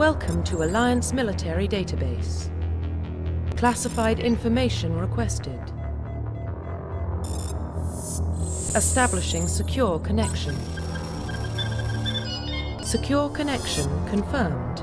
Welcome to Alliance Military Database. Classified information requested. Establishing secure connection. Secure connection confirmed.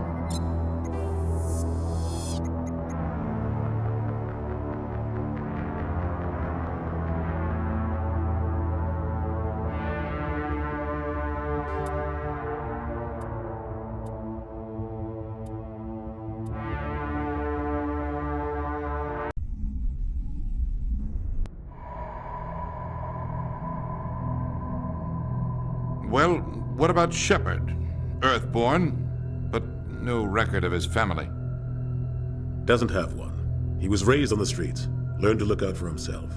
Well, what about Shepard? Earthborn, but no record of his family. Doesn't have one. He was raised on the streets, learned to look out for himself.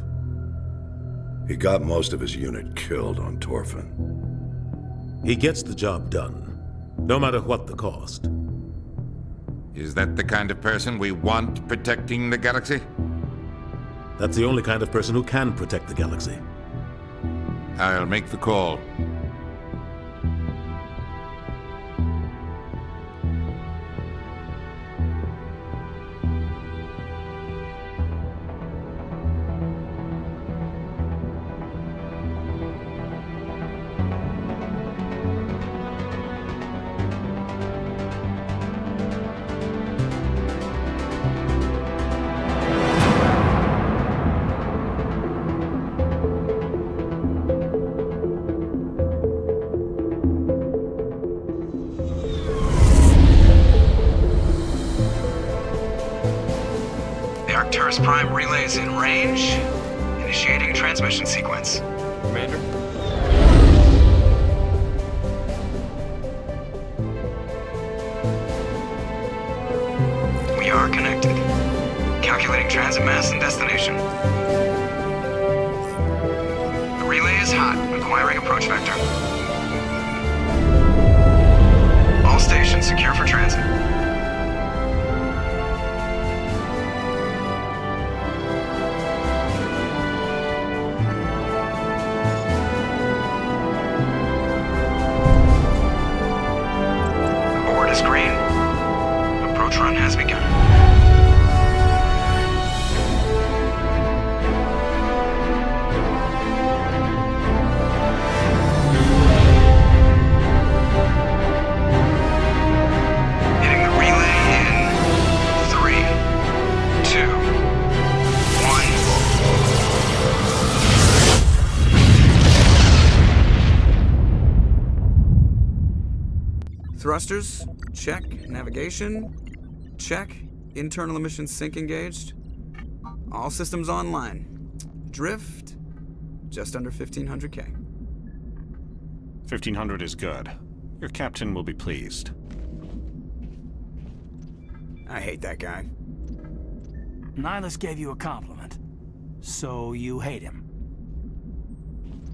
He got most of his unit killed on Torfin. He gets the job done, no matter what the cost. Is that the kind of person we want protecting the galaxy? That's the only kind of person who can protect the galaxy. I'll make the call. Arcturus Prime relays in range. Initiating a transmission sequence. Commander? We are connected. Calculating transit mass and destination. The relay is hot, acquiring approach vector. All stations secure for transit. Run has begun. Hitting the relay in 3, 2, 1. Thrusters, check. Navigation, check. Internal emissions sync engaged. All systems online. Drift, just under 1,500K. 1,500 is good. Your captain will be pleased. I hate that guy. Nihilus gave you a compliment. So you hate him.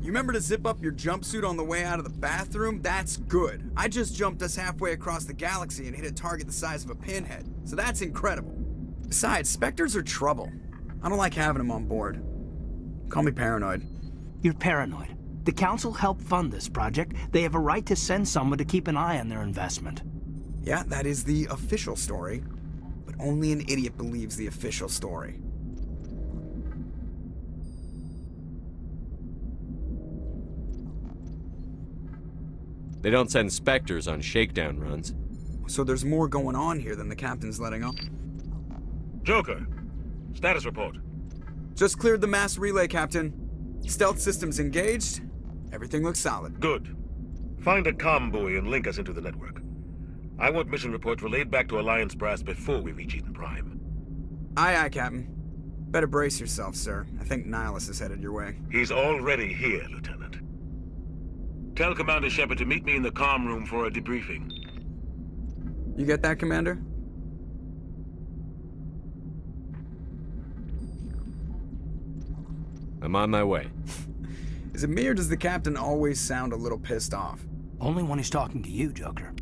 You remember to zip up your jumpsuit on the way out of the bathroom? That's good. I just jumped us halfway across the galaxy and hit a target the size of a pinhead. So that's incredible. Besides, Spectres are trouble. I don't like having them on board. Call me paranoid. You're paranoid. The Council helped fund this project. They have a right to send someone to keep an eye on their investment. Yeah, that is the official story. But only an idiot believes the official story. They don't send Spectres on shakedown runs. So there's more going on here than the captain's letting on. Joker, status report. Just cleared the mass relay, Captain. Stealth systems engaged. Everything looks solid. Good. Find a comm buoy and link us into the network. I want mission reports relayed back to Alliance Brass before we reach Eden Prime. Aye, aye, Captain. Better brace yourself, sir. I think Nihilus is headed your way. He's already here, Lieutenant. Tell Commander Shepard to meet me in the comm room for a debriefing. You get that, Commander? I'm on my way. Is it me or does the captain always sound a little pissed off? Only when he's talking to you, Joker.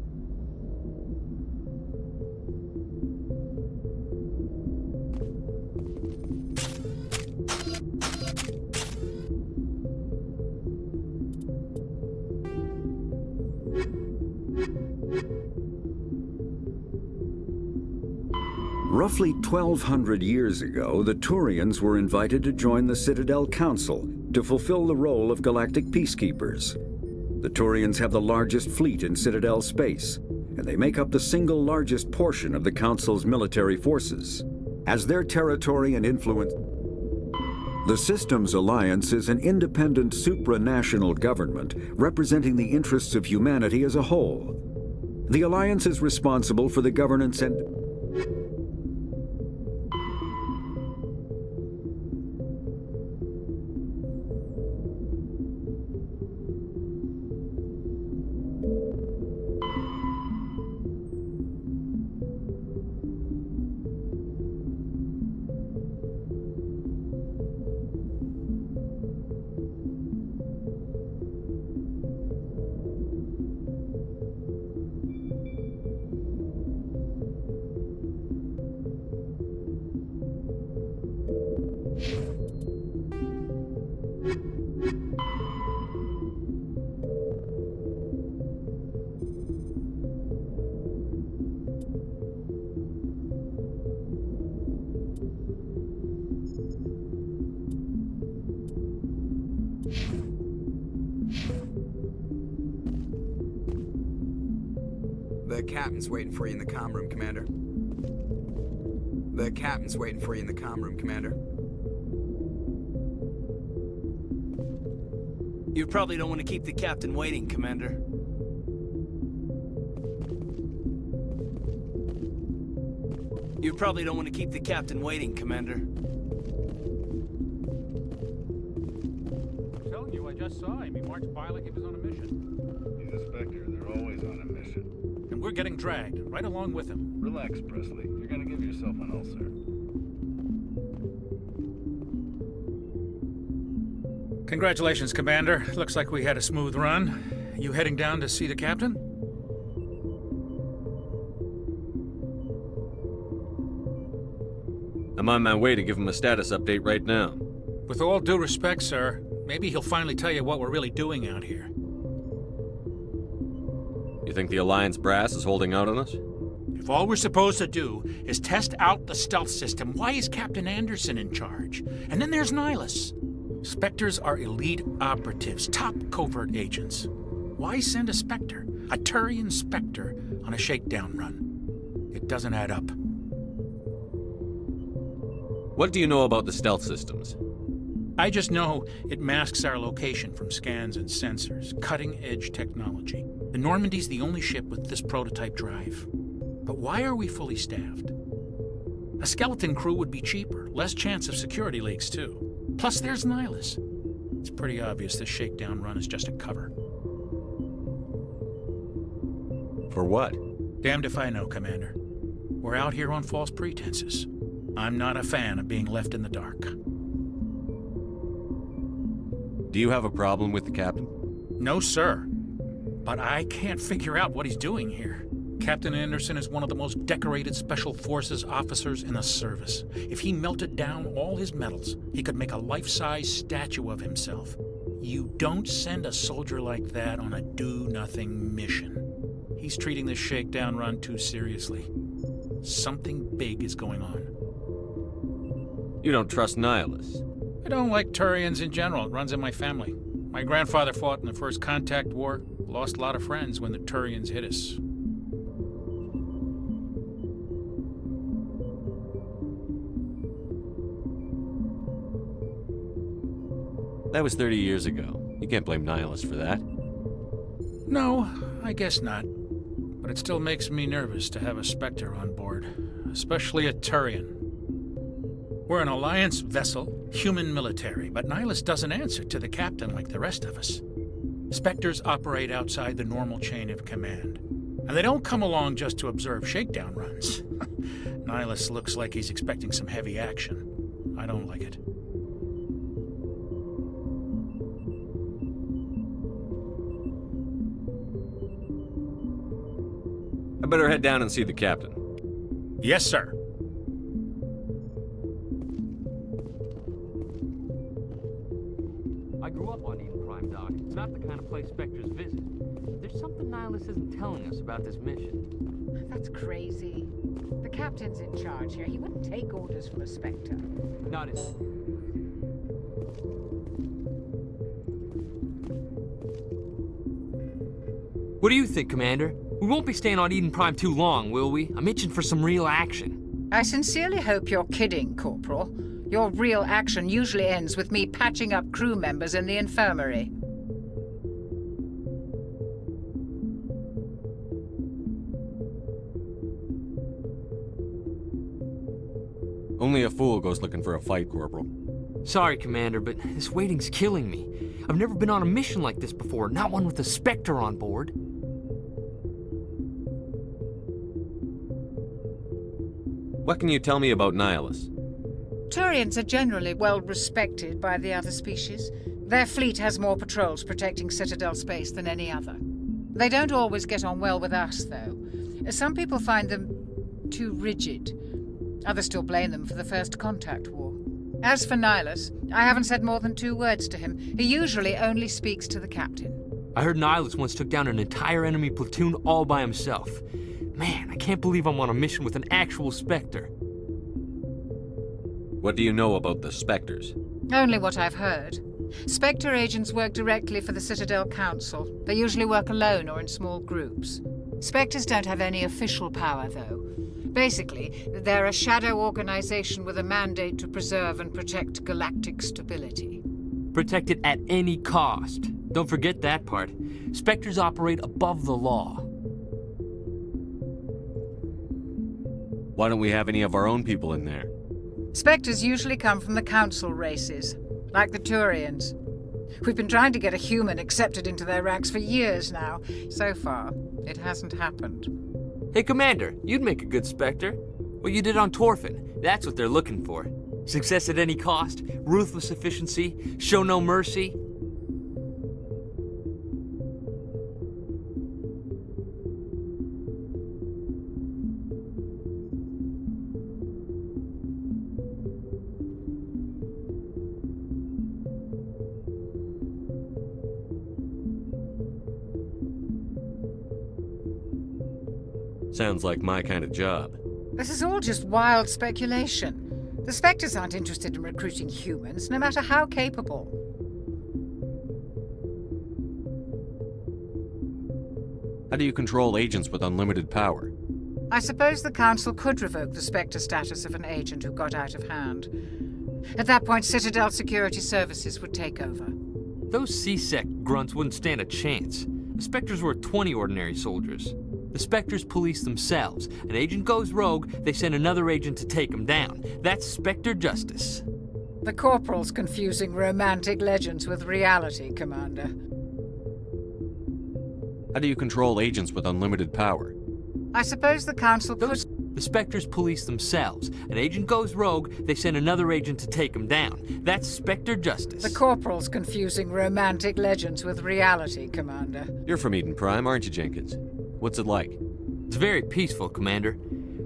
Roughly 1,200 years ago, the Turians were invited to join the Citadel Council to fulfill the role of galactic peacekeepers. The Turians have the largest fleet in Citadel space, and they make up the single largest portion of the Council's military forces. As their territory and influence, the Systems Alliance is an independent supranational government representing the interests of humanity as a whole. The Alliance is responsible for the governance and The captain's waiting for you in the comm room, Commander. The captain's waiting for you in the comm room, Commander. You probably don't want to keep the captain waiting, Commander. You probably don't want to keep the captain waiting, Commander. I'm telling you, I just saw him. He marched by like he was on a mission. He's a Spectre. They're always on a mission. And we're getting dragged, right along with him. Relax, Presley. You're gonna give yourself an ulcer. Congratulations, Commander. Looks like we had a smooth run. You heading down to see the captain? I'm on my way to give him a status update right now. With all due respect, sir, maybe he'll finally tell you what we're really doing out here. You think the Alliance brass is holding out on us? If all we're supposed to do is test out the stealth system, why is Captain Anderson in charge? And then there's Nihilus. Spectres are elite operatives, top covert agents. Why send a Spectre, a Turian Spectre, on a shakedown run? It doesn't add up. What do you know about the stealth systems? I just know it masks our location from scans and sensors, cutting-edge technology. The Normandy's the only ship with this prototype drive. But why are we fully staffed? A skeleton crew would be cheaper, less chance of security leaks too. Plus there's Nihilus. It's pretty obvious this shakedown run is just a cover. For what? Damned if I know, Commander. We're out here on false pretenses. I'm not a fan of being left in the dark. Do you have a problem with the captain? No, sir. But I can't figure out what he's doing here. Captain Anderson is one of the most decorated Special Forces officers in the service. If he melted down all his medals, he could make a life-size statue of himself. You don't send a soldier like that on a do-nothing mission. He's treating this shakedown run too seriously. Something big is going on. You don't trust Nihilus? I don't like Turians in general. It runs in my family. My grandfather fought in the First Contact War, lost a lot of friends when the Turians hit us. That was 30 years ago. You can't blame Nihilus for that. No, I guess not. But it still makes me nervous to have a Spectre on board, especially a Turian. We're an Alliance vessel, human military, but Nihilus doesn't answer to the captain like the rest of us. Spectres operate outside the normal chain of command. And they don't come along just to observe shakedown runs. Nihilus looks like he's expecting some heavy action. I don't like it. I better head down and see the captain. Yes, sir. I grew up on Eden Prime, Doc. It's not the kind of place Spectres visit. There's something Nihilus isn't telling us about this mission. That's crazy. The captain's in charge here. He wouldn't take orders from a Spectre. Not it. What do you think, Commander? We won't be staying on Eden Prime too long, will we? I'm itching for some real action. I sincerely hope you're kidding, Corporal. Your real action usually ends with me patching up crew members in the infirmary. Only a fool goes looking for a fight, Corporal. Sorry, Commander, but this waiting's killing me. I've never been on a mission like this before, not one with a Spectre on board. What can you tell me about Nihilus? Turians are generally well respected by the other species. Their fleet has more patrols protecting Citadel space than any other. They don't always get on well with us, though. Some people find them too rigid. Others still blame them for the First Contact War. As for Nihilus, I haven't said more than 2 words to him. He usually only speaks to the captain. I heard Nihilus once took down an entire enemy platoon all by himself. Man, I can't believe I'm on a mission with an actual Spectre. What do you know about the Spectres? Only what I've heard. Spectre agents work directly for the Citadel Council. They usually work alone or in small groups. Spectres don't have any official power, though. Basically, they're a shadow organization with a mandate to preserve and protect galactic stability. Protect it at any cost. Don't forget that part. Spectres operate above the law. Why don't we have any of our own people in there? Spectres usually come from the Council races, like the Turians. We've been trying to get a human accepted into their ranks for years now. So far, it hasn't happened. Hey, Commander, you'd make a good Spectre. What you did on Torfin, that's what they're looking for. Success at any cost, ruthless efficiency, show no mercy. Sounds like my kind of job. This is all just wild speculation. The Spectres aren't interested in recruiting humans, no matter how capable. How do you control agents with unlimited power? I suppose the Council could revoke the Spectre status of an agent who got out of hand. At that point, Citadel Security Services would take over. Those C-Sec grunts wouldn't stand a chance. The Spectres were 20 ordinary soldiers. The Spectres police themselves. An agent goes rogue, they send another agent to take him down. That's Spectre justice. The Corporal's confusing romantic legends with reality, Commander. How do you control agents with unlimited power? I suppose the Council could... The Spectres police themselves. An agent goes rogue, they send another agent to take him down. That's Spectre justice. The Corporal's confusing romantic legends with reality, Commander. You're from Eden Prime, aren't you, Jenkins? What's it like? It's very peaceful, Commander.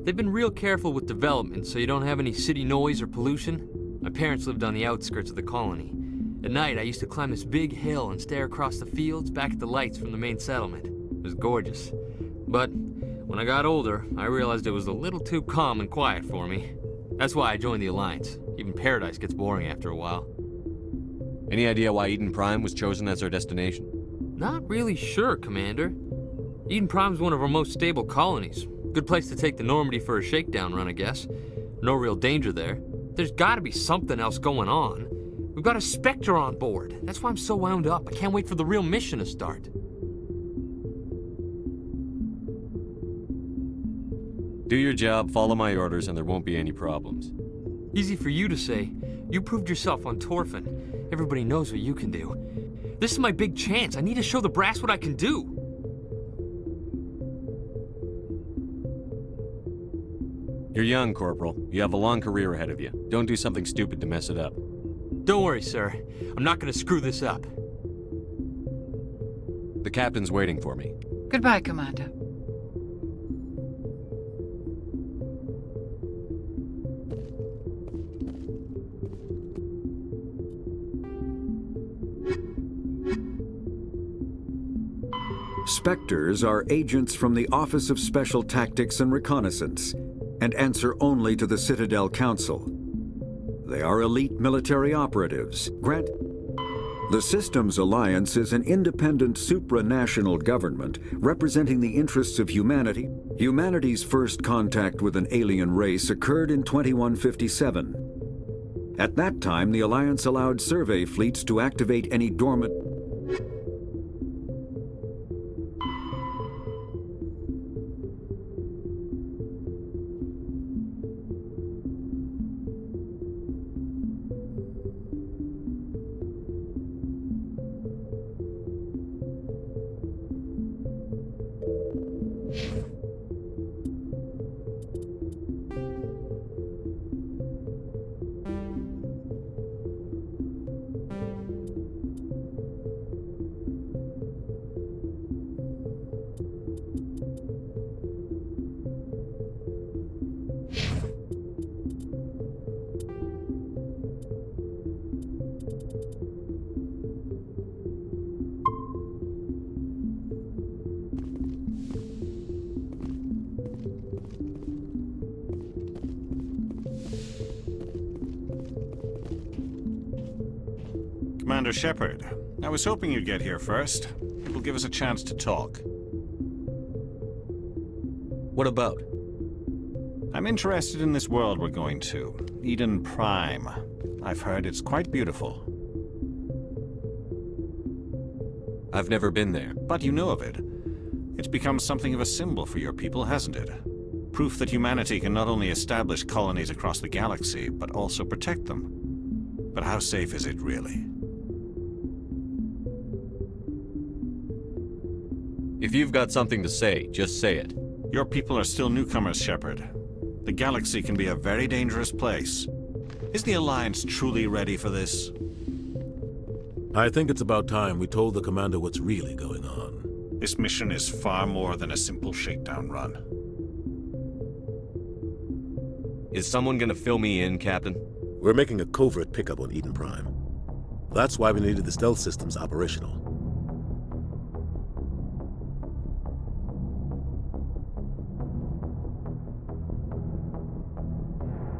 They've been real careful with development, so you don't have any city noise or pollution. My parents lived on the outskirts of the colony. At night, I used to climb this big hill and stare across the fields back at the lights from the main settlement. It was gorgeous. But when I got older, I realized it was a little too calm and quiet for me. That's why I joined the Alliance. Even Paradise gets boring after a while. Any idea why Eden Prime was chosen as our destination? Not really sure, Commander. Eden Prime's one of our most stable colonies. Good place to take the Normandy for a shakedown run, I guess. No real danger there. There's gotta be something else going on. We've got a Spectre on board. That's why I'm so wound up. I can't wait for the real mission to start. Do your job, follow my orders, and there won't be any problems. Easy for you to say. You proved yourself on Torfin. Everybody knows what you can do. This is my big chance. I need to show the brass what I can do. You're young, Corporal. You have a long career ahead of you. Don't do something stupid to mess it up. Don't worry, sir. I'm not gonna screw this up. The captain's waiting for me. Goodbye, Commander. Spectres are agents from the Office of Special Tactics and Reconnaissance. and answer only to the Citadel Council. They are elite military operatives. The Systems Alliance is an independent supranational government representing the interests of humanity. Humanity's first contact with an alien race occurred in 2157. At that time, the Alliance allowed survey fleets to activate any dormant... Commander Shepard, I was hoping you'd get here first. It will give us a chance to talk. What about? I'm interested in this world we're going to, Eden Prime. I've heard it's quite beautiful. I've never been there. But you know of it. It's become something of a symbol for your people, hasn't it? Proof that humanity can not only establish colonies across the galaxy, but also protect them. But how safe is it, really? If you've got something to say, just say it. Your people are still newcomers, Shepard. The galaxy can be a very dangerous place. Is the Alliance truly ready for this? I think it's about time we told the Commander what's really going on. This mission is far more than a simple shakedown run. Is someone gonna fill me in, Captain? We're making a covert pickup on Eden Prime. That's why we needed the stealth systems operational.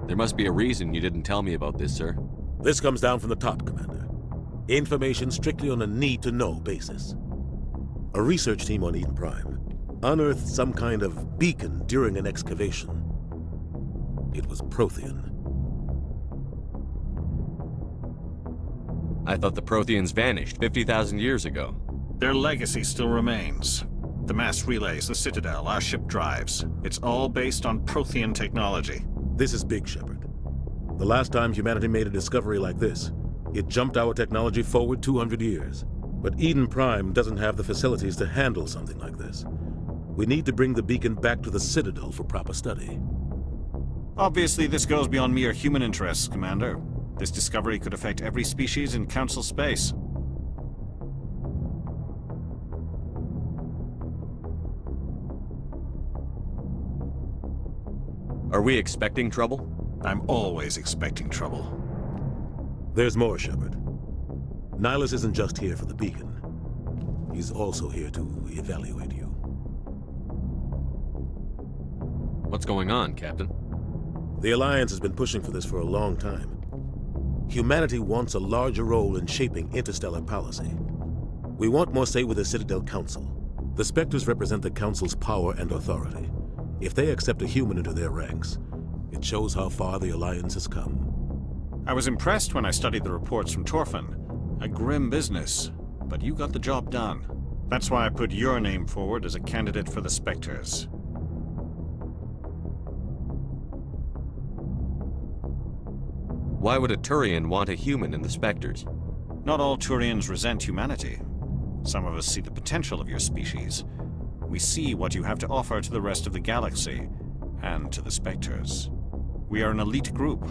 There must be a reason you didn't tell me about this, sir. This comes down from the top, Commander. Information strictly on a need-to-know basis. A research team on Eden Prime unearthed some kind of beacon during an excavation. It was Prothean. I thought the Protheans vanished 50,000 years ago. Their legacy still remains. The mass relays, the Citadel, our ship drives. It's all based on Prothean technology. This is big, Shepard. The last time humanity made a discovery like this, it jumped our technology forward 200 years. But Eden Prime doesn't have the facilities to handle something like this. We need to bring the beacon back to the Citadel for proper study. Obviously, this goes beyond mere human interests, Commander. This discovery could affect every species in Council space. Are we expecting trouble? I'm always expecting trouble. There's more, Shepard. Nihilus isn't just here for the beacon. He's also here to evaluate you. What's going on, Captain? The Alliance has been pushing for this for a long time. Humanity wants a larger role in shaping interstellar policy. We want more say with the Citadel Council. The Spectres represent the Council's power and authority. If they accept a human into their ranks, it shows how far the Alliance has come. I was impressed when I studied the reports from Torfan. A grim business, but you got the job done. That's why I put your name forward as a candidate for the Spectres. Why would a Turian want a human in the Spectres? Not all Turians resent humanity. Some of us see the potential of your species. We see what you have to offer to the rest of the galaxy, and to the Spectres. We are an elite group.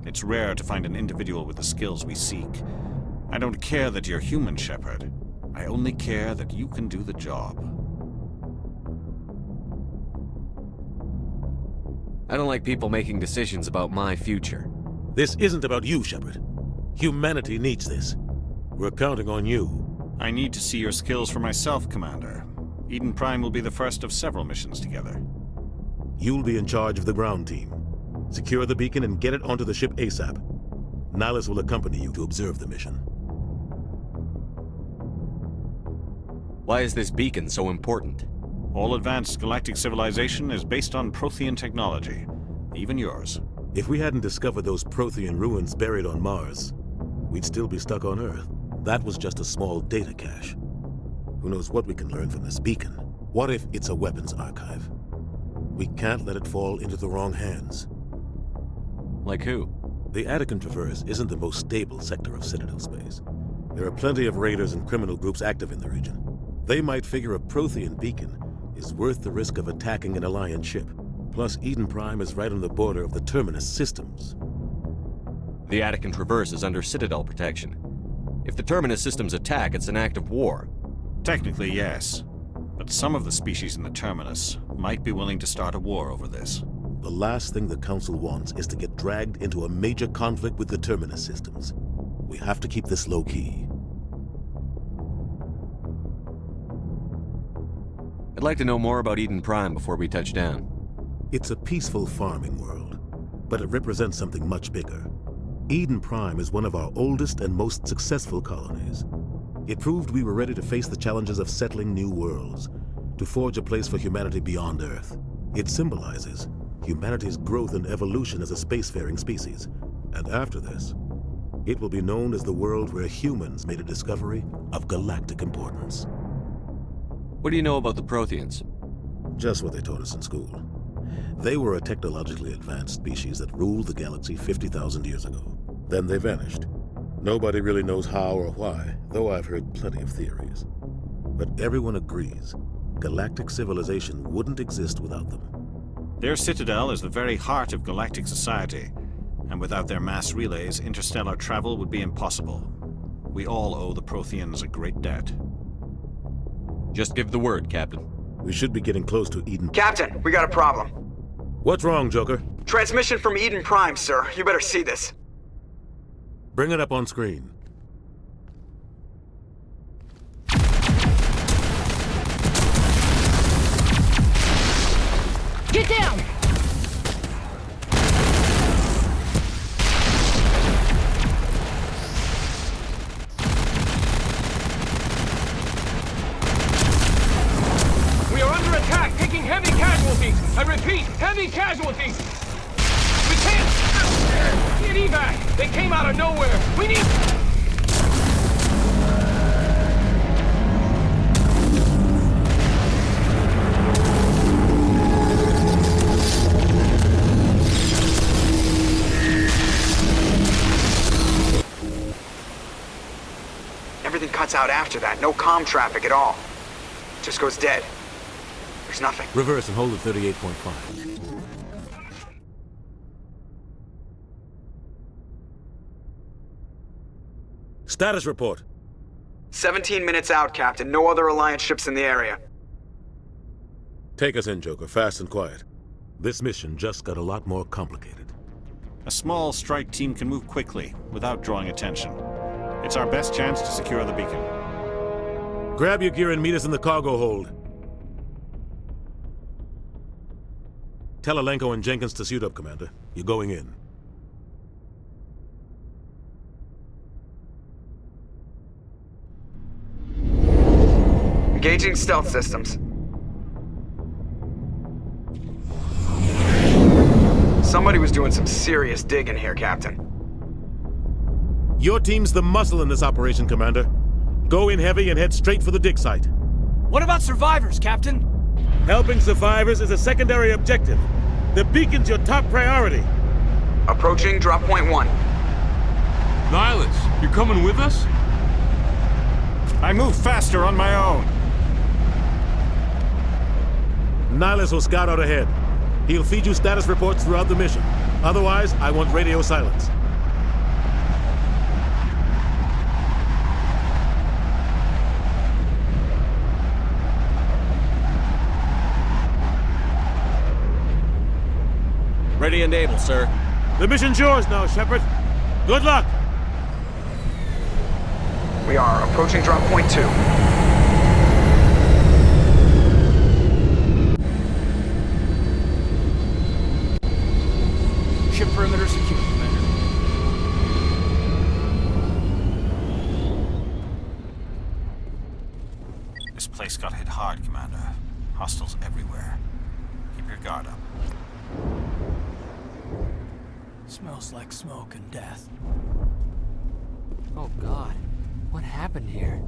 It's rare to find an individual with the skills we seek. I don't care that you're human, Shepard. I only care that you can do the job. I don't like people making decisions about my future. This isn't about you, Shepard. Humanity needs this. We're counting on you. I need to see your skills for myself, Commander. Eden Prime will be the first of several missions together. You'll be in charge of the ground team. Secure the beacon and get it onto the ship ASAP. Nihilus will accompany you to observe the mission. Why is this beacon so important? All advanced galactic civilization is based on Prothean technology, even yours. If we hadn't discovered those Prothean ruins buried on Mars, we'd still be stuck on Earth. That was just a small data cache. Who knows what we can learn from this beacon? What if it's a weapons archive? We can't let it fall into the wrong hands. Like who? The Attican Traverse isn't the most stable sector of Citadel space. There are plenty of raiders and criminal groups active in the region. They might figure a Prothean beacon is worth the risk of attacking an Alliance ship. Plus, Eden Prime is right on the border of the Terminus systems. The Attican Traverse is under Citadel protection. If the Terminus systems attack, it's an act of war. Technically, yes. But some of the species in the Terminus might be willing to start a war over this. The last thing the Council wants is to get dragged into a major conflict with the Terminus systems. We have to keep this low-key. I'd like to know more about Eden Prime before we touch down. It's a peaceful farming world, but it represents something much bigger. Eden Prime is one of our oldest and most successful colonies. It proved we were ready to face the challenges of settling new worlds, to forge a place for humanity beyond Earth. It symbolizes humanity's growth and evolution as a spacefaring species. And after this, it will be known as the world where humans made a discovery of galactic importance. What do you know about the Protheans? Just what they taught us in school. They were a technologically advanced species that ruled the galaxy 50,000 years ago. Then they vanished. Nobody really knows how or why, though I've heard plenty of theories. But everyone agrees, galactic civilization wouldn't exist without them. Their citadel is the very heart of galactic society, and without their mass relays, interstellar travel would be impossible. We all owe the Protheans a great debt. Just give the word, Captain. We should be getting close to Eden. Captain, we got a problem. What's wrong, Joker? Transmission from Eden Prime, sir. You better see this. Bring it up on screen. Get down! We are under attack, taking heavy casualties. I repeat, heavy casualties. We can't get evac. They came out of nowhere. We need... Everything cuts out after that. No comm traffic at all. Just goes dead. There's nothing. Reverse and hold at 38.5. Status report. 17 minutes out, Captain. No other Alliance ships in the area. Take us in, Joker, fast and quiet. This mission just got a lot more complicated. A small strike team can move quickly, without drawing attention. It's our best chance to secure the beacon. Grab your gear and meet us in the cargo hold. Tell Alenko and Jenkins to suit up, Commander. You're going in. Engaging stealth systems. Somebody was doing some serious digging here, Captain. Your team's the muscle in this operation, Commander. Go in heavy and head straight for the dig site. What about survivors, Captain? Helping survivors is a secondary objective. The beacon's your top priority. Approaching drop point 1. Nihilus, you're coming with us? I move faster on my own. Nihilus will scout out ahead. He'll feed you status reports throughout the mission. Otherwise, I want radio silence. Ready and able, sir. The mission's yours now, Shepard. Good luck! We are approaching drop point 2. Ship perimeter secure, Commander. This place got hit hard, Commander. Hostiles everywhere. Keep your guard up. Smells like smoke and death. Oh God, what happened here?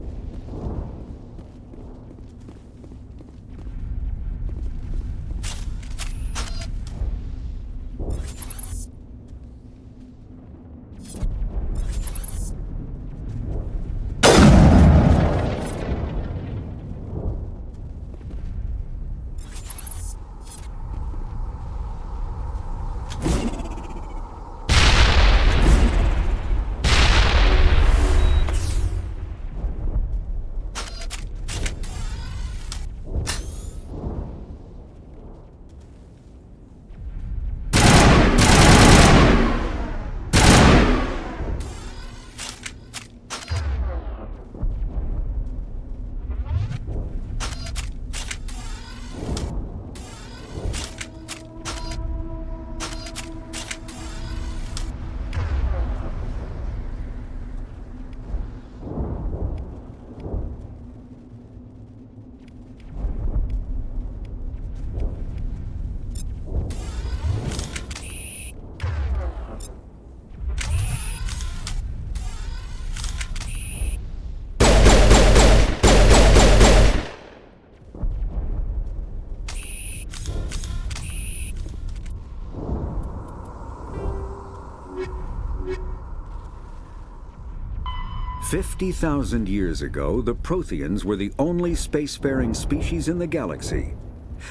"50,000 years ago, the Protheans were the only spacefaring species in the galaxy.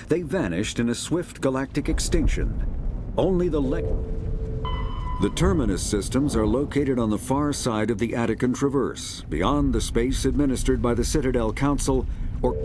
They vanished in a swift galactic extinction. Only the Terminus systems are located on the far side of the Attican Traverse, beyond the space administered by the Citadel Council, or...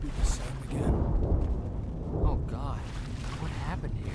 be the same again. Oh God, what happened here?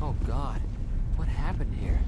Oh God, what happened here?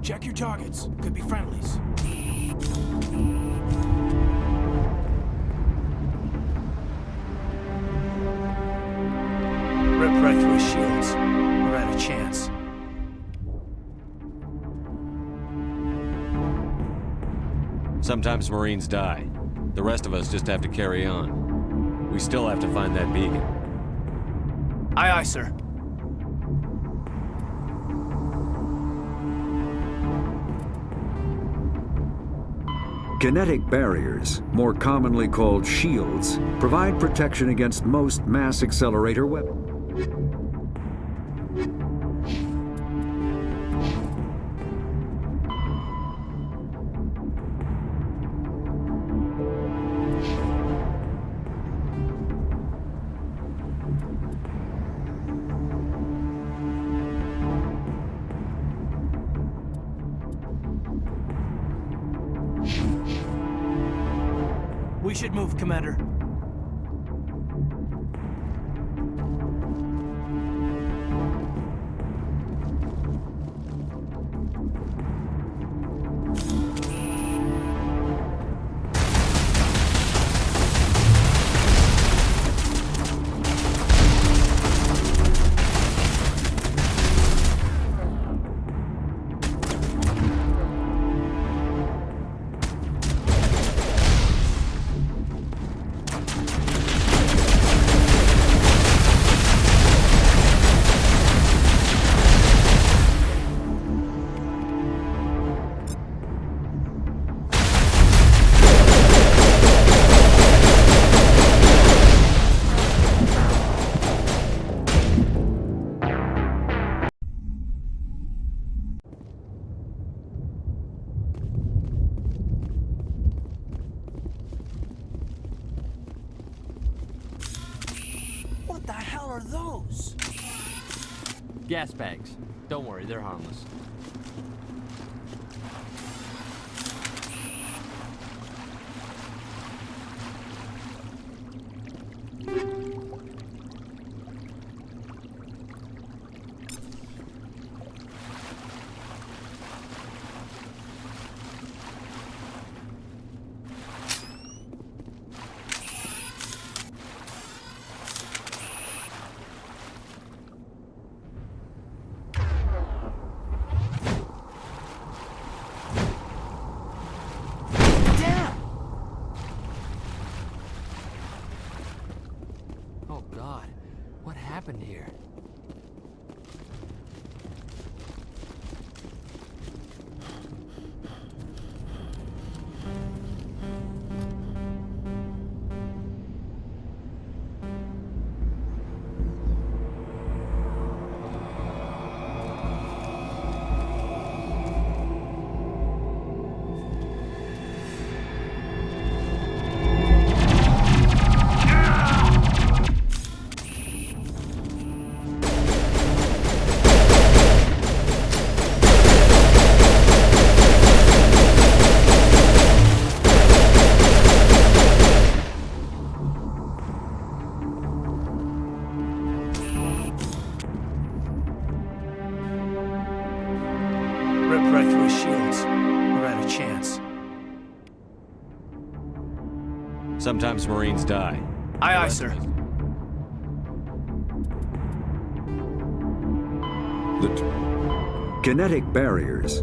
Check your targets. Could be friendlies. Ripped right through his shields. We're at a chance. Sometimes Marines die. The rest of us just have to carry on. We still have to find that beacon. Aye, aye, sir. Kinetic barriers, more commonly called shields, provide protection against most mass accelerator weapons. We should move, Commander. Gas bags. Don't worry, they're harmless. Oh God, what happened here? Ripped right through his shields. We're out of chance. Sometimes Marines die. Aye, aye, sir. The kinetic barriers.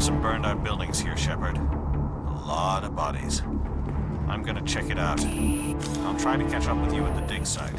Some burned out buildings here, Shepard. A lot of bodies. I'm gonna check it out. I'll try to catch up with you at the dig site.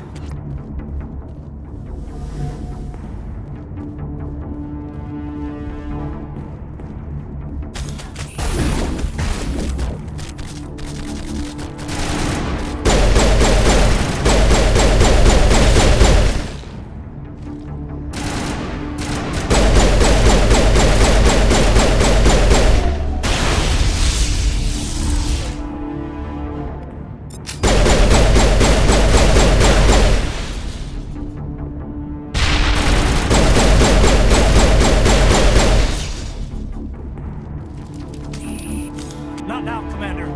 Not now, Commander.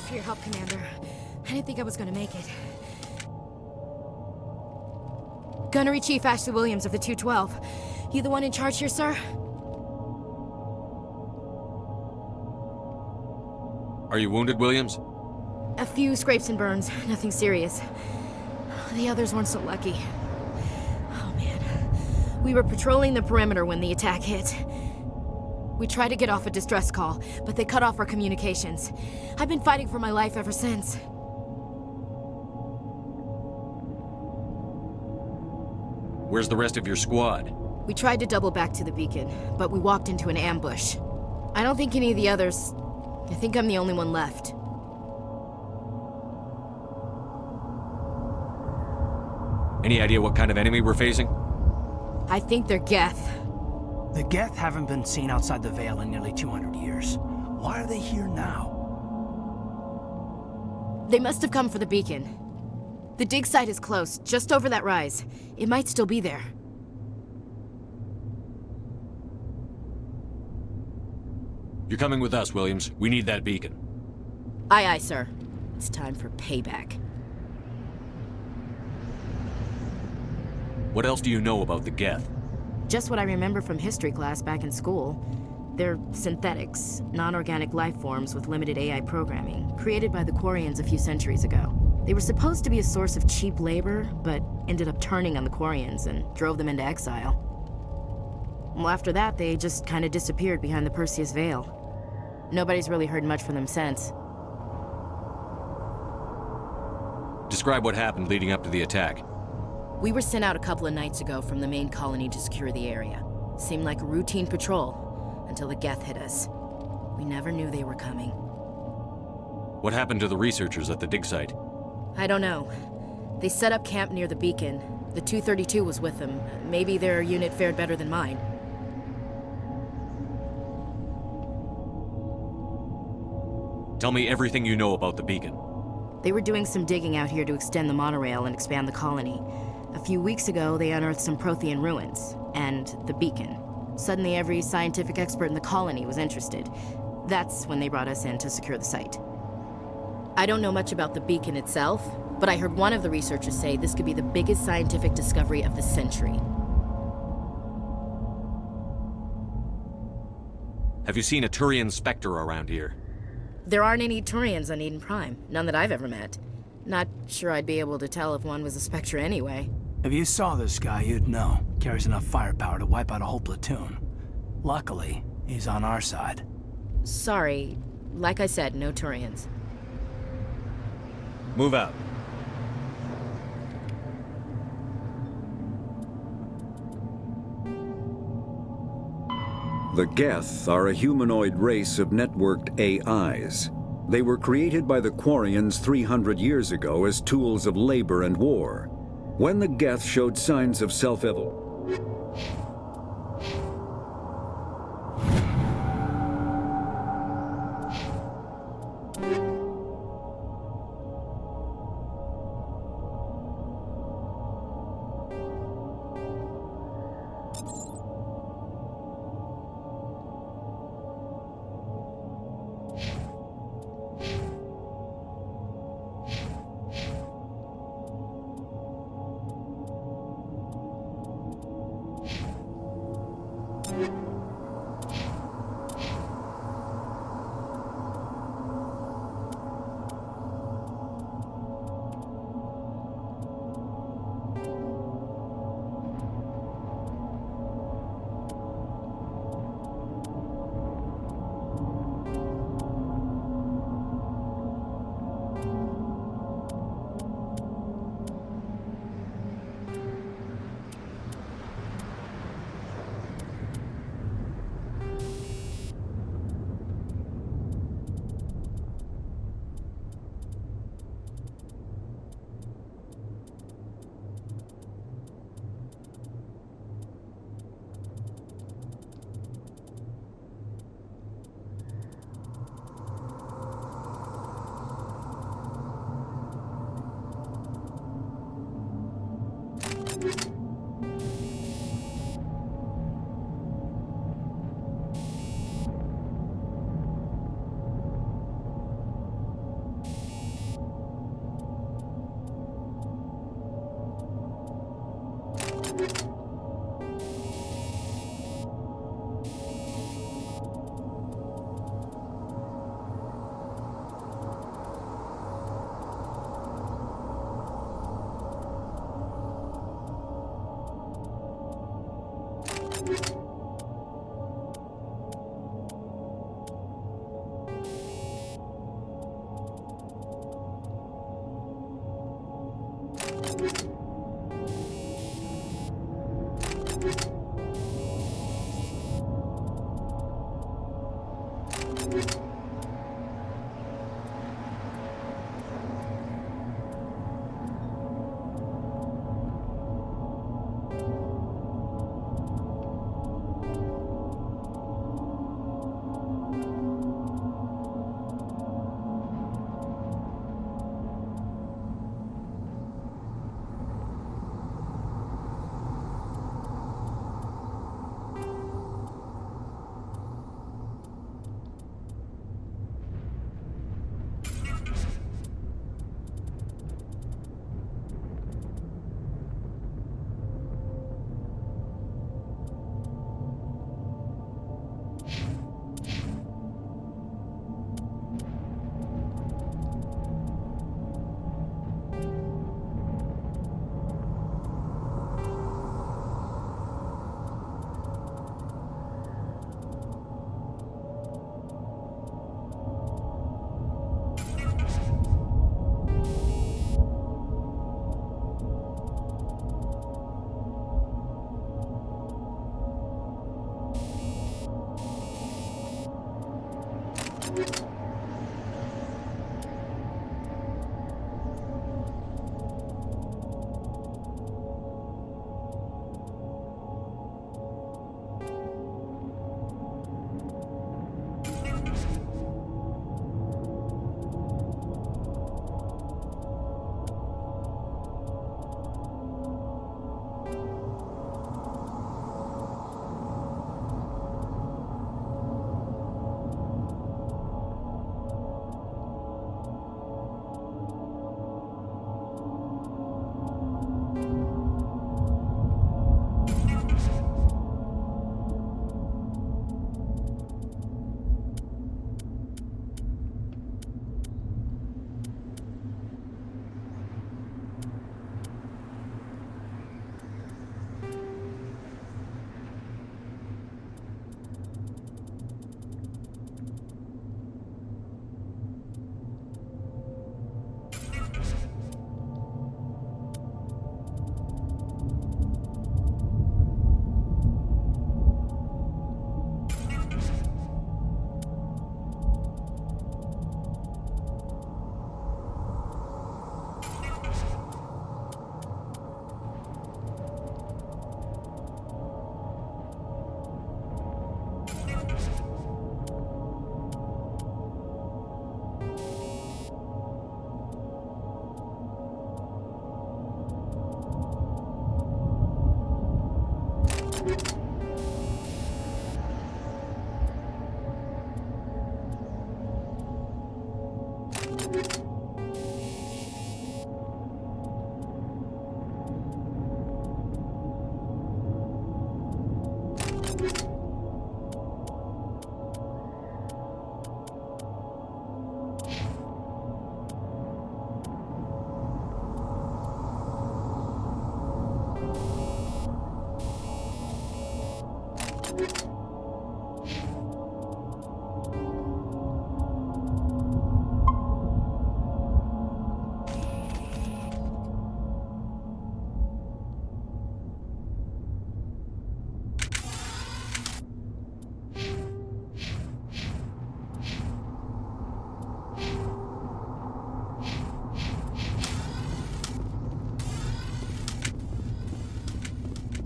for your help, Commander. I didn't think I was gonna make it. Gunnery Chief Ashley Williams of the 212. You the one in charge here, sir? Are you wounded, Williams? A few scrapes and burns, nothing serious. The others weren't so lucky. Oh man. We were patrolling the perimeter when the attack hit. We tried to get off a distress call, but they cut off our communications. I've been fighting for my life ever since. Where's the rest of your squad? We tried to double back to the beacon, but we walked into an ambush. I don't think any of the others... I think I'm the only one left. Any idea what kind of enemy we're facing? I think they're Geth. The Geth haven't been seen outside the Veil in nearly 200 years. Why are they here now? They must have come for the beacon. The dig site is close, just over that rise. It might still be there. You're coming with us, Williams. We need that beacon. Aye, aye, sir. It's time for payback. What else do you know about the Geth? Just what I remember from history class back in school. They're synthetics, non-organic life forms with limited AI programming, created by the Quarians a few centuries ago. They were supposed to be a source of cheap labor, but ended up turning on the Quarians and drove them into exile. Well, after that, they just kind of disappeared behind the Perseus Veil. Nobody's really heard much from them since. Describe what happened leading up to the attack. We were sent out a couple of nights ago from the main colony to secure the area. Seemed like a routine patrol, until the Geth hit us. We never knew they were coming. What happened to the researchers at the dig site? I don't know. They set up camp near the beacon. The 232 was with them. Maybe their unit fared better than mine. Tell me everything you know about the beacon. They were doing some digging out here to extend the monorail and expand the colony. A few weeks ago, they unearthed some Prothean ruins, and the beacon. Suddenly, every scientific expert in the colony was interested. That's when they brought us in to secure the site. I don't know much about the beacon itself, but I heard one of the researchers say this could be the biggest scientific discovery of the century. Have you seen a Turian Spectre around here? There aren't any Turians on Eden Prime. None that I've ever met. Not sure I'd be able to tell if one was a Spectre anyway. If you saw this guy, you'd know. Carries enough firepower to wipe out a whole platoon. Luckily, he's on our side. Sorry. Like I said, no Turians. Move out. The Geth are a humanoid race of networked AIs. They were created by the Quarians 300 years ago as tools of labor and war. When the Geth showed signs of self-evolution,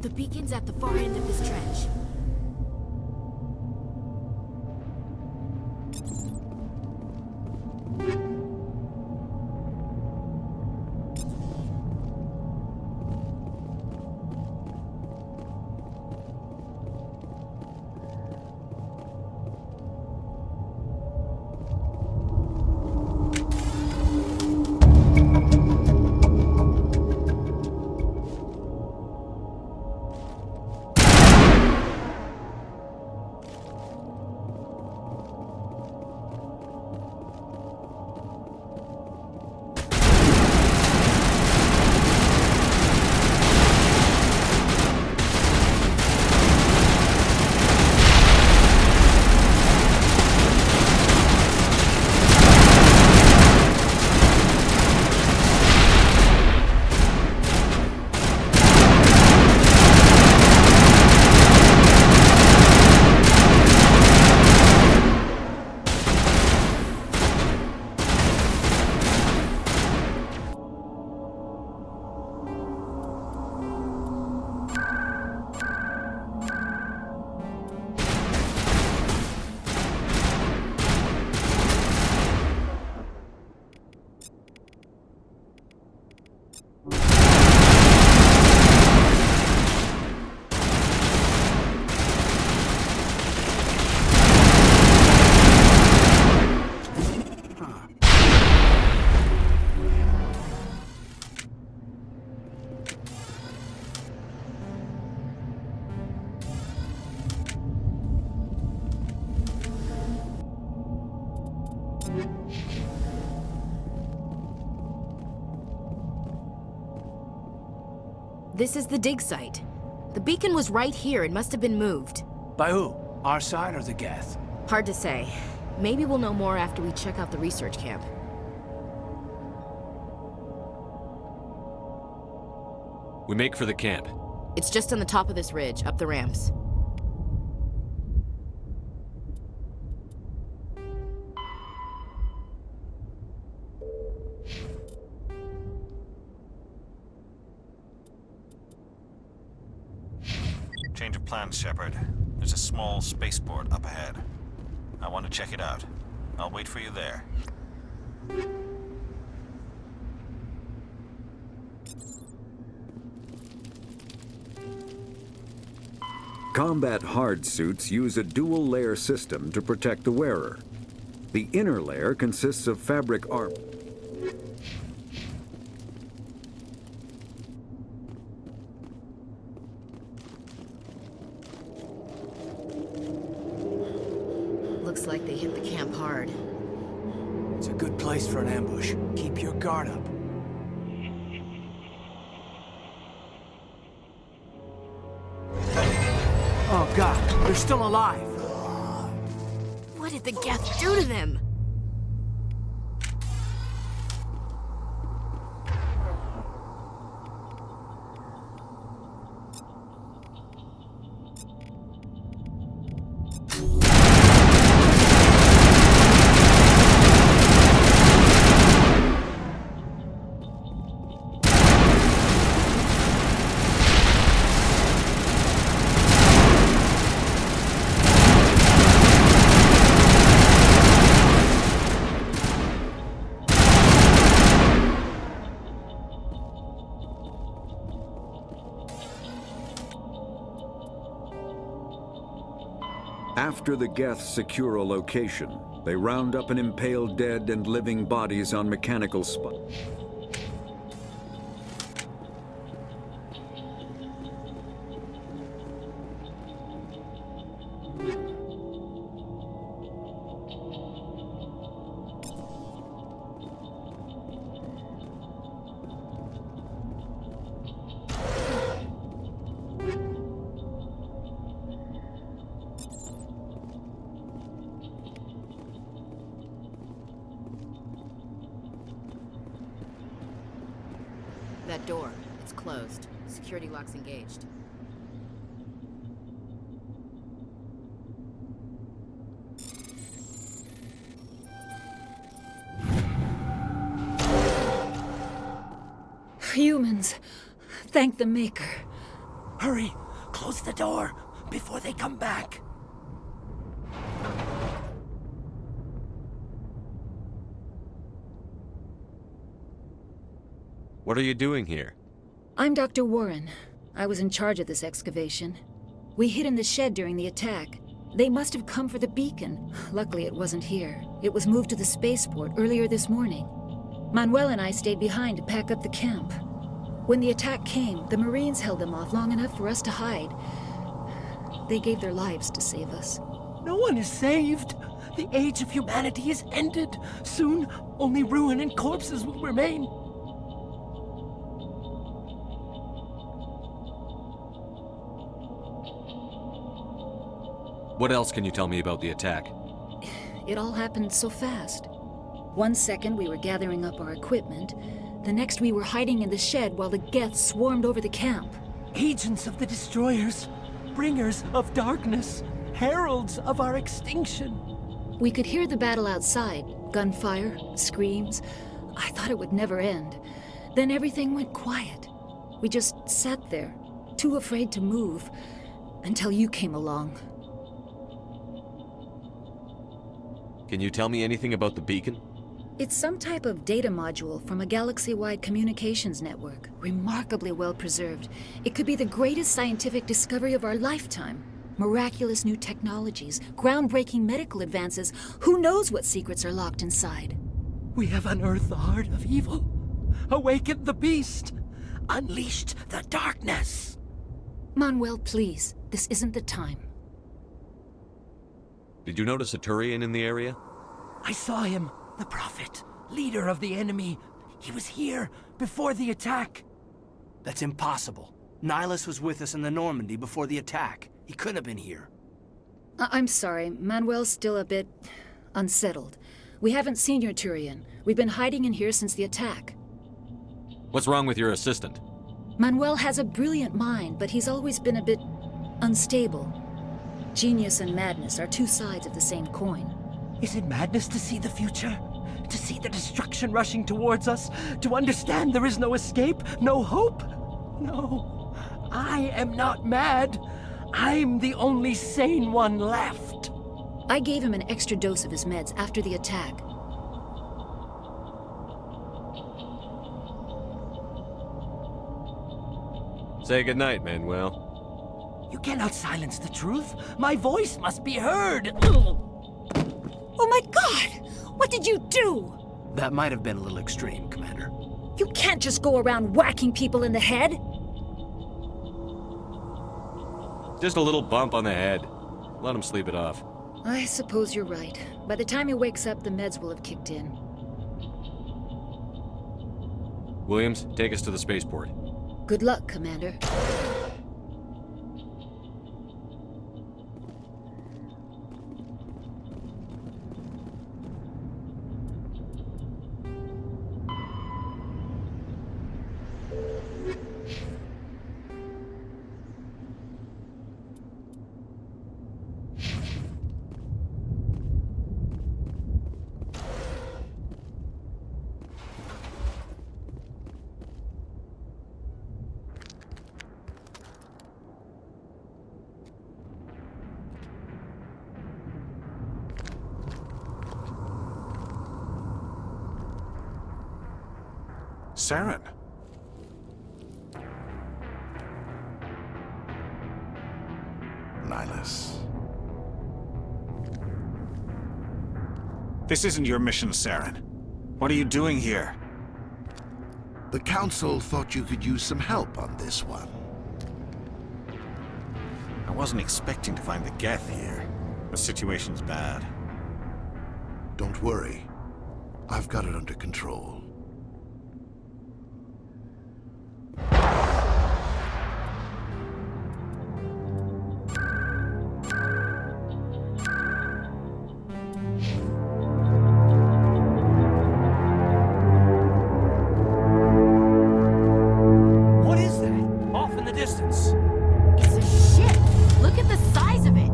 The beacon's at the far end of this trench. This is the dig site. The beacon was right here. It must have been moved. By who? Our side or the Geth? Hard to say. Maybe we'll know more after we check out the research camp. We make for the camp. It's just on the top of this ridge, up the ramps. Change of plans, Shepard. There's a small spaceport up ahead. I want to check it out. I'll wait for you there. Combat hard suits use a dual-layer system to protect the wearer. The inner layer consists of fabric armor. Looks like they hit the camp hard. It's a good place for an ambush. Keep your guard up. Oh God, they're still alive. What did the Geth do to them? After the Geth secure a location, they round up and impale dead and living bodies on mechanical spots. That door, it's closed. Security lock's engaged. Humans, thank the Maker. Hurry, close the door before they come back. What are you doing here? I'm Dr. Warren. I was in charge of this excavation. We hid in the shed during the attack. They must have come for the beacon. Luckily, it wasn't here. It was moved to the spaceport earlier this morning. Manuel and I stayed behind to pack up the camp. When the attack came, the Marines held them off long enough for us to hide. They gave their lives to save us. No one is saved. The age of humanity is ended. Soon, only ruin and corpses will remain. What else can you tell me about the attack? It all happened so fast. 1 second we were gathering up our equipment. The next we were hiding in the shed while the Geth swarmed over the camp. Agents of the Destroyers, bringers of darkness, heralds of our extinction. We could hear the battle outside. Gunfire, screams. I thought it would never end. Then everything went quiet. We just sat there, too afraid to move, until you came along. Can you tell me anything about the beacon? It's some type of data module from a galaxy-wide communications network. Remarkably well preserved. It could be the greatest scientific discovery of our lifetime. Miraculous new technologies, groundbreaking medical advances. Who knows what secrets are locked inside? We have unearthed the heart of evil, awakened the beast, unleashed the darkness. Manuel, please. This isn't the time. Did you notice a Turian in the area? I saw him The Prophet, leader of the enemy. He was here before the attack. That's impossible. Nihilus was with us in the Normandy before the attack. He couldn't have been here. I'm sorry. Manuel's still a bit unsettled. We haven't seen your Turian. We've been hiding in here since the attack. What's wrong with your assistant? Manuel has a brilliant mind, but he's always been a bit unstable. Genius and madness are two sides of the same coin. Is it madness to see the future? To see the destruction rushing towards us? To understand there is no escape? No hope? No. I am not mad. I'm the only sane one left. I gave him an extra dose of his meds after the attack. Say goodnight, Manuel. You cannot silence the truth. My voice must be heard. Oh my God! What did you do? That might have been a little extreme, Commander. You can't just go around whacking people in the head. Just a little bump on the head. Let him sleep it off. I suppose you're right. By the time he wakes up, the meds will have kicked in. Williams, take us to the spaceport. Good luck, Commander. Saren. Nihilus. This isn't your mission, Saren. What are you doing here? The Council thought you could use some help on this one. I wasn't expecting to find the Geth here. The situation's bad. Don't worry. I've got it under control. What is that? Off in the distance. It's a ship. Look at the size of it.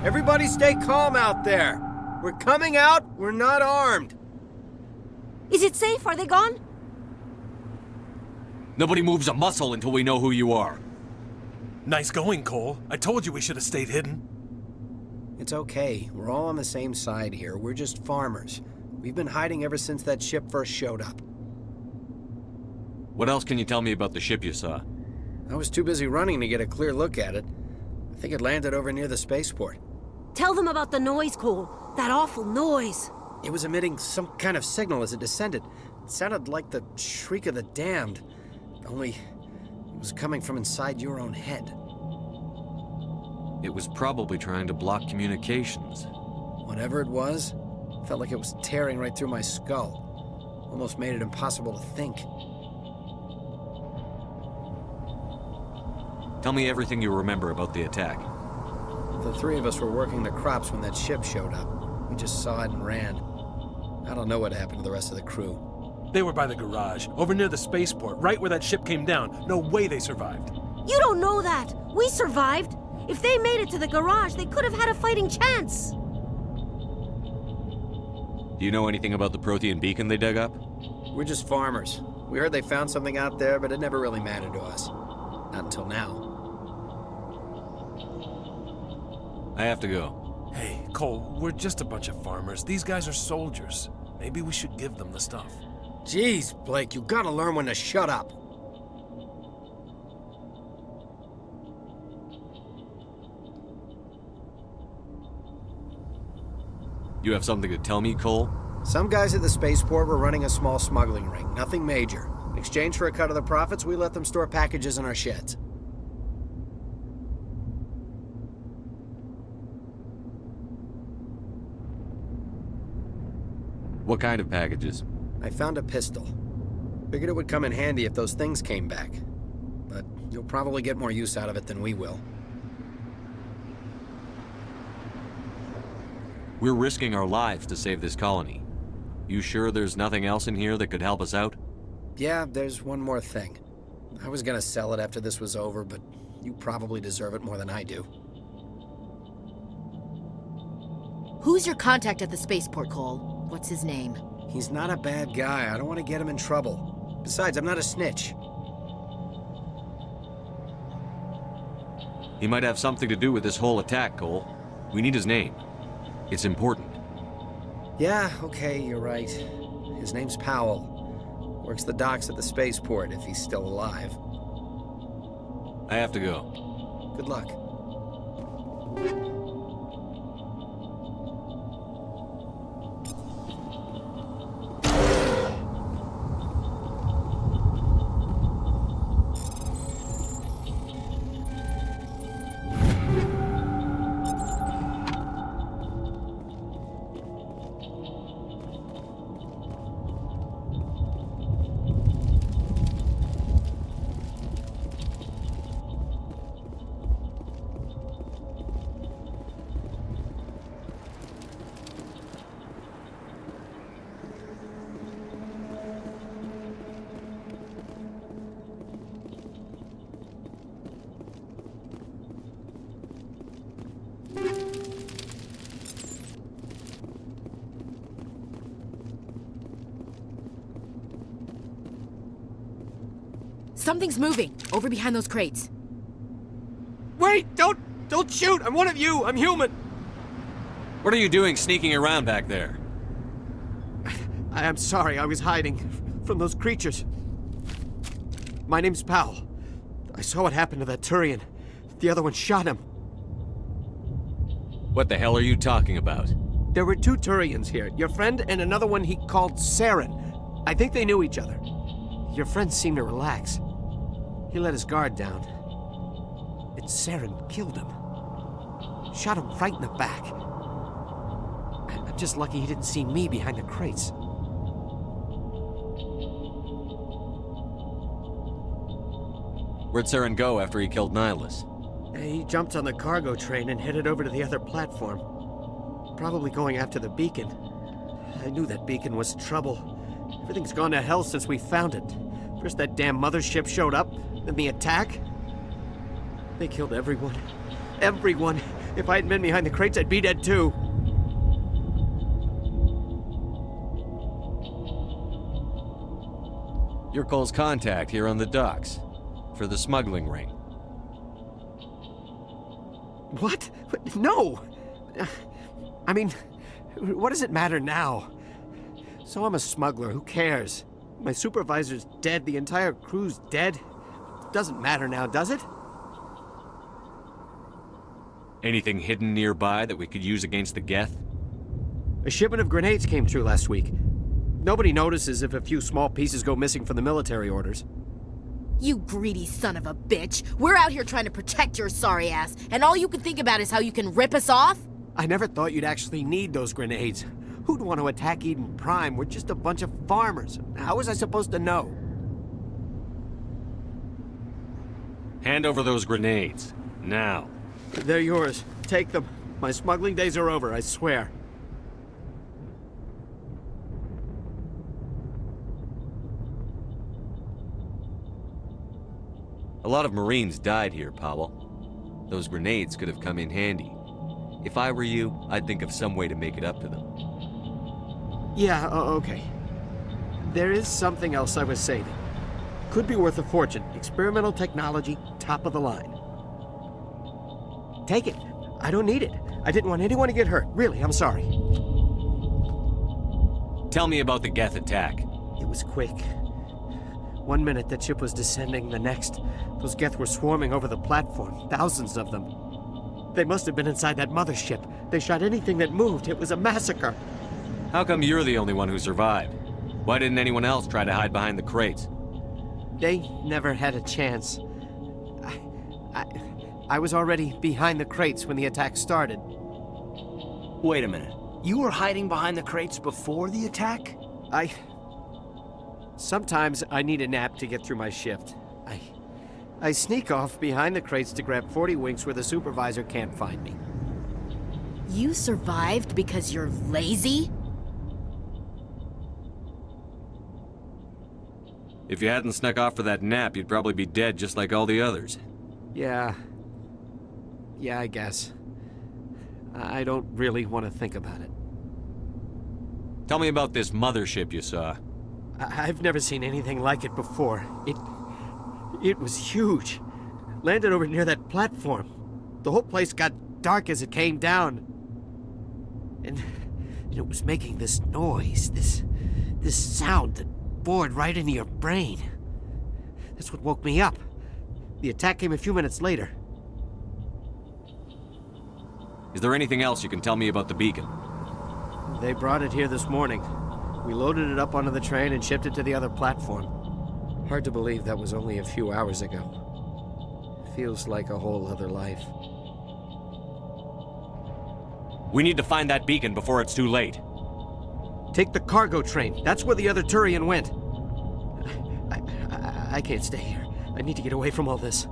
Everybody stay calm out there. We're coming out, we're not armed. Is it safe? Are they gone? Nobody moves a muscle until we know who you are. Nice going, Cole. I told you we should have stayed hidden. It's okay. We're all on the same side here. We're just farmers. We've been hiding ever since that ship first showed up. What else can you tell me about the ship you saw? I was too busy running to get a clear look at it. I think it landed over near the spaceport. Tell them about the noise, Cole. That awful noise. It was emitting some kind of signal as it descended. It sounded like the shriek of the damned. Only it was coming from inside your own head. It was probably trying to block communications. Whatever it was, felt like it was tearing right through my skull. Almost made it impossible to think. Tell me everything you remember about the attack. The three of us were working the crops when that ship showed up. We just saw it and ran. I don't know what happened to the rest of the crew. They were by the garage, over near the spaceport, right where that ship came down. No way they survived. You don't know that. We survived. If they made it to the garage, they could have had a fighting chance. Do you know anything about the Prothean beacon they dug up? We're just farmers. We heard they found something out there, but it never really mattered to us. Not until now. I have to go. Hey, Cole, we're just a bunch of farmers. These guys are soldiers. Maybe we should give them the stuff. Jeez, Blake, you gotta learn when to shut up. You have something to tell me, Cole? Some guys at the spaceport were running a small smuggling ring, nothing major. In exchange for a cut of the profits, we let them store packages in our sheds. What kind of packages? I found a pistol. Figured it would come in handy if those things came back. But you'll probably get more use out of it than we will. We're risking our lives to save this colony. You sure there's nothing else in here that could help us out? Yeah, there's one more thing. I was gonna sell it after this was over, but you probably deserve it more than I do. Who's your contact at the spaceport, Cole? What's his name? He's not a bad guy. I don't want to get him in trouble. Besides, I'm not a snitch. He might have something to do with this whole attack, Cole. We need his name. It's important. Yeah, okay, you're right. His name's Powell. Works the docks at the spaceport if he's still alive. I have to go. Good luck. Something's moving, over behind those crates. Wait! Don't shoot! I'm one of you! I'm human! What are you doing sneaking around back there? I'm sorry, I was hiding from those creatures. My name's Powell. I saw what happened to that Turian. The other one shot him. What the hell are you talking about? There were two Turians here, your friend and another one he called Saren. I think they knew each other. Your friend seemed to relax. He let his guard down. And Saren killed him. Shot him right in the back. I'm just lucky he didn't see me behind the crates. Where'd Saren go after he killed Nihilus? He jumped on the cargo train and headed over to the other platform. Probably going after the beacon. I knew that beacon was trouble. Everything's gone to hell since we found it. First that damn mothership showed up, then the attack. They killed everyone. Everyone. If I hadn't been behind the crates, I'd be dead too. You're Cole's contact here on the docks. For the smuggling ring. What? No! I mean, what does it matter now? So I'm a smuggler, who cares? My supervisor's dead, the entire crew's dead. It doesn't matter now, does it? Anything hidden nearby that we could use against the Geth? A shipment of grenades came through last week. Nobody notices if a few small pieces go missing from the military orders. You greedy son of a bitch. We're out here trying to protect your sorry ass, and all you can think about is how you can rip us off? I never thought you'd actually need those grenades. Who'd want to attack Eden Prime? We're just a bunch of farmers. How was I supposed to know? Hand over those grenades. Now. They're yours. Take them. My smuggling days are over, I swear. A lot of Marines died here, Powell. Those grenades could have come in handy. If I were you, I'd think of some way to make it up to them. Yeah, okay. There is something else I was saving. Could be worth a fortune. Experimental technology, top of the line. Take it. I don't need it. I didn't want anyone to get hurt. Really, I'm sorry. Tell me about the Geth attack. It was quick. 1 minute that ship was descending, the next, those Geth were swarming over the platform, thousands of them. They must have been inside that mothership. They shot anything that moved. It was a massacre. How come you're the only one who survived? Why didn't anyone else try to hide behind the crates? They never had a chance. I was already behind the crates when the attack started. Wait a minute. You were hiding behind the crates before the attack? Sometimes I need a nap to get through my shift. I sneak off behind the crates to grab 40 winks where the supervisor can't find me. You survived because you're lazy? If you hadn't snuck off for that nap, you'd probably be dead just like all the others. Yeah, I guess. I don't really want to think about it. Tell me about this mothership you saw. I've never seen anything like it before. It was huge. Landed over near that platform. The whole place got dark as it came down. And it was making this noise, this sound that bored right into your brain. That's what woke me up. The attack came a few minutes later. Is there anything else you can tell me about the beacon? They brought it here this morning. We loaded it up onto the train and shipped it to the other platform. Hard to believe that was only a few hours ago. Feels like a whole other life. We need to find that beacon before it's too late. Take the cargo train. That's where the other Turian went. I can't stay here. I need to get away from all this.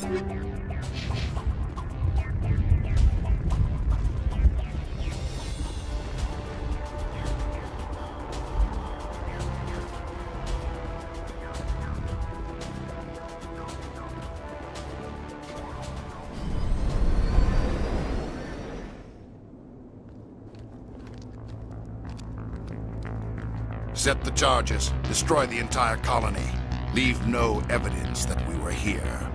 Set the charges. Destroy the entire colony. Leave no evidence that we were here.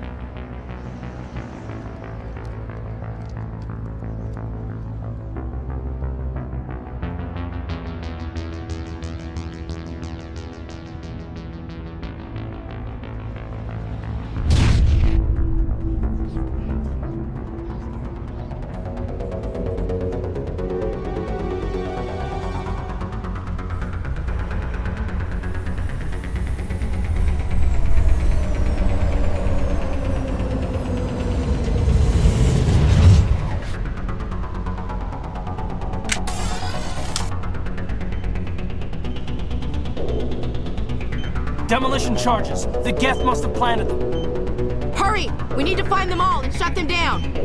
Demolition charges. The Geth must have planted them. Hurry! We need to find them all and shut them down!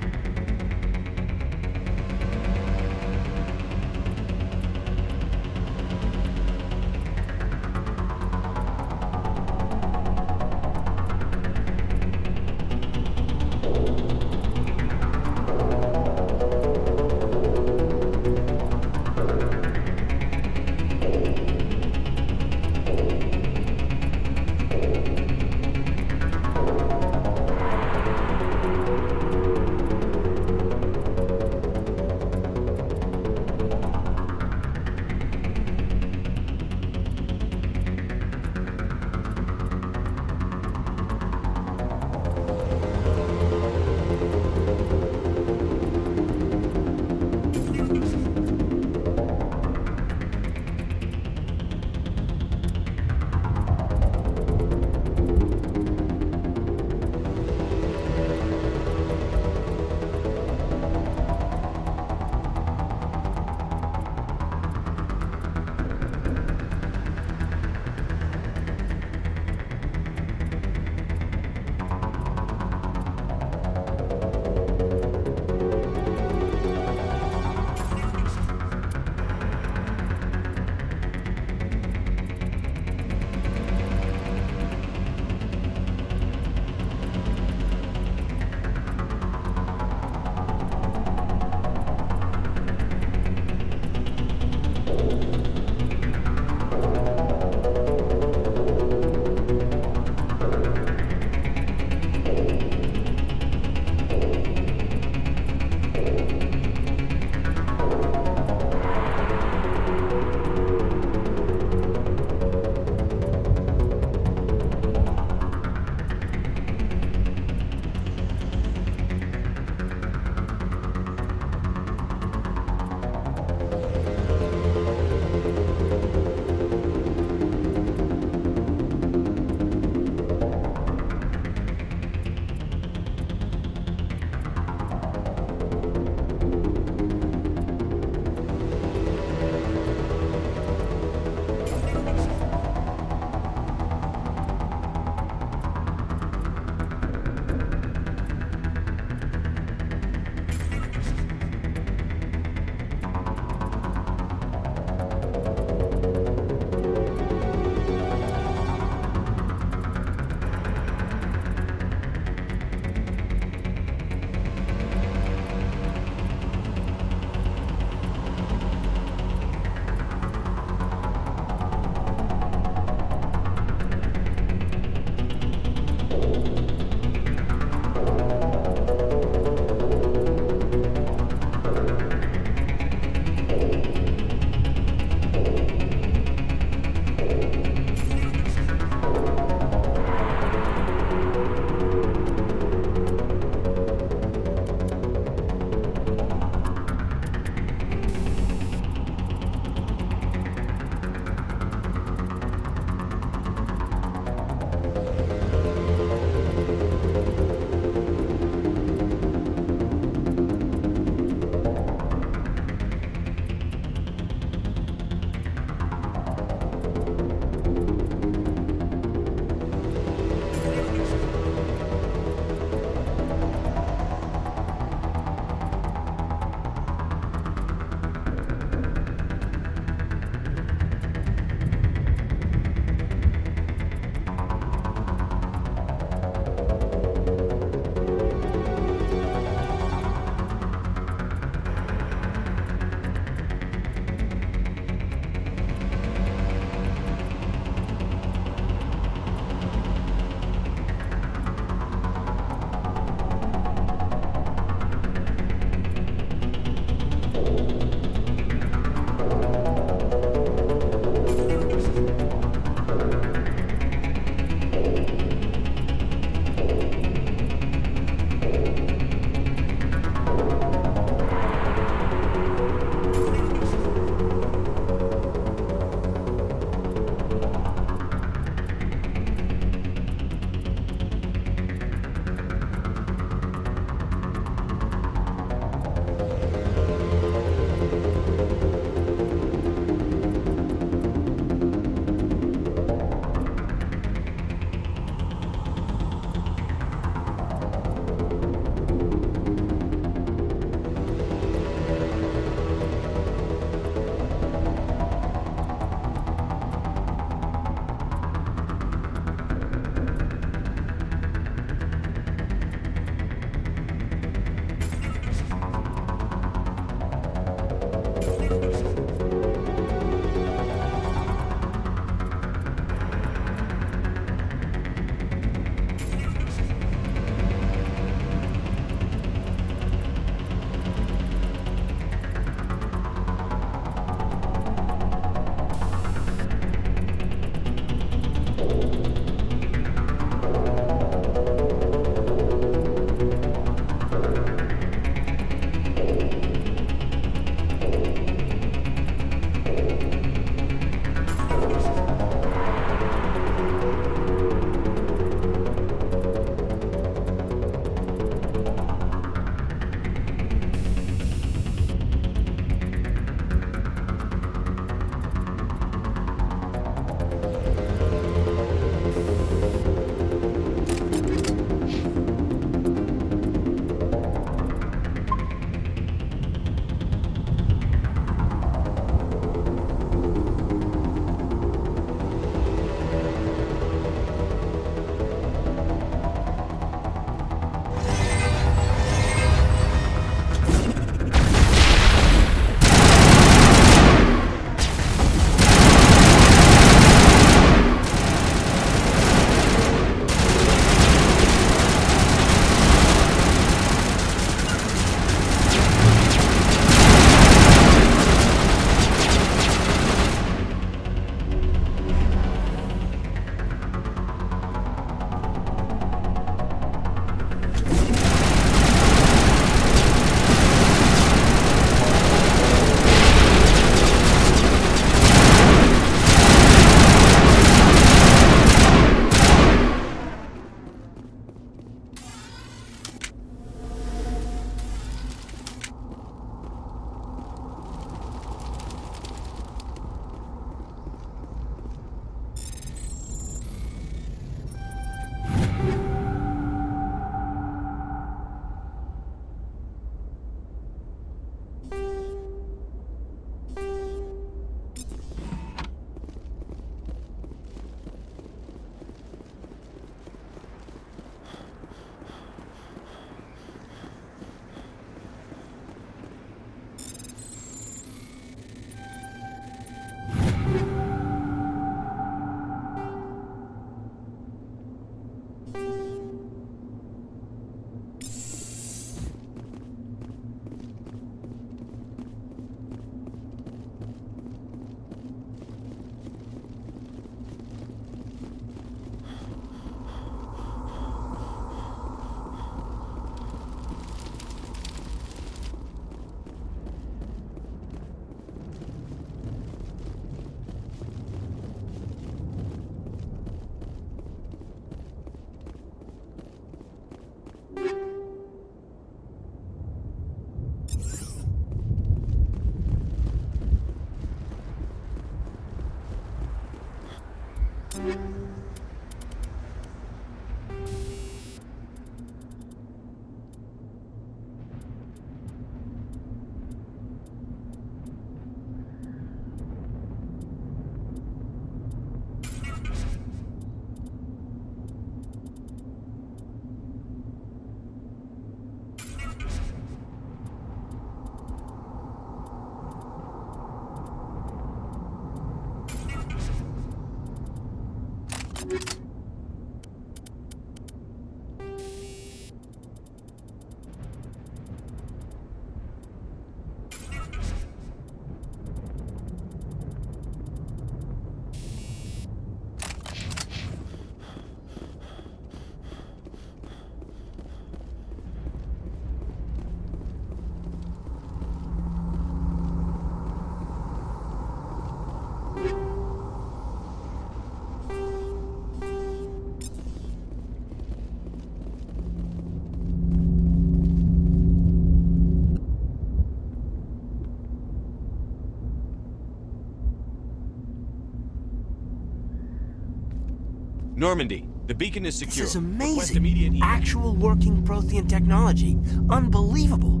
Normandy, the beacon is secure. This is Request immediate amazing. Actual working Prothean technology. Unbelievable.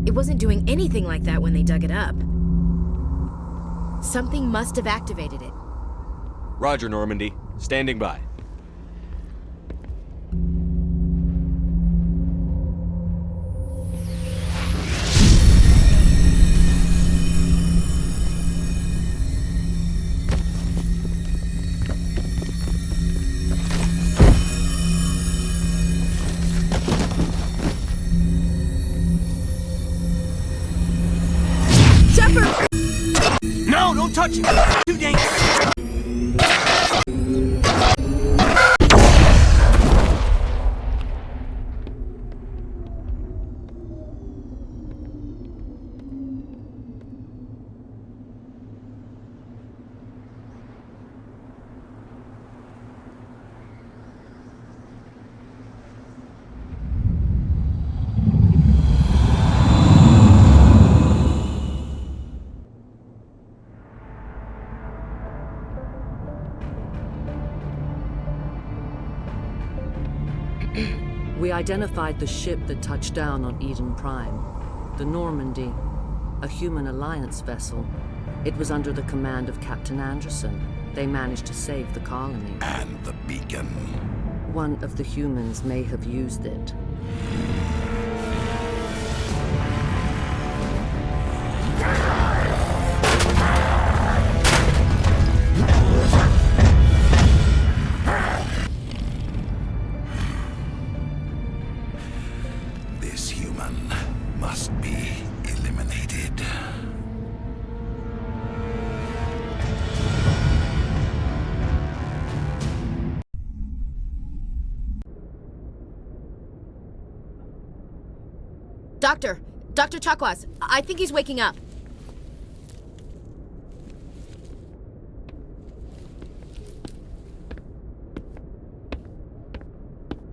It wasn't doing anything like that when they dug it up. Something must have activated it. Roger, Normandy. Standing by. No, don't touch it! Too dangerous! We identified the ship that touched down on Eden Prime. The Normandy, a human alliance vessel. It was under the command of Captain Anderson. They managed to save the colony. And the beacon. One of the humans may have used it. This human must be eliminated. Dr. Chakwas, I think he's waking up.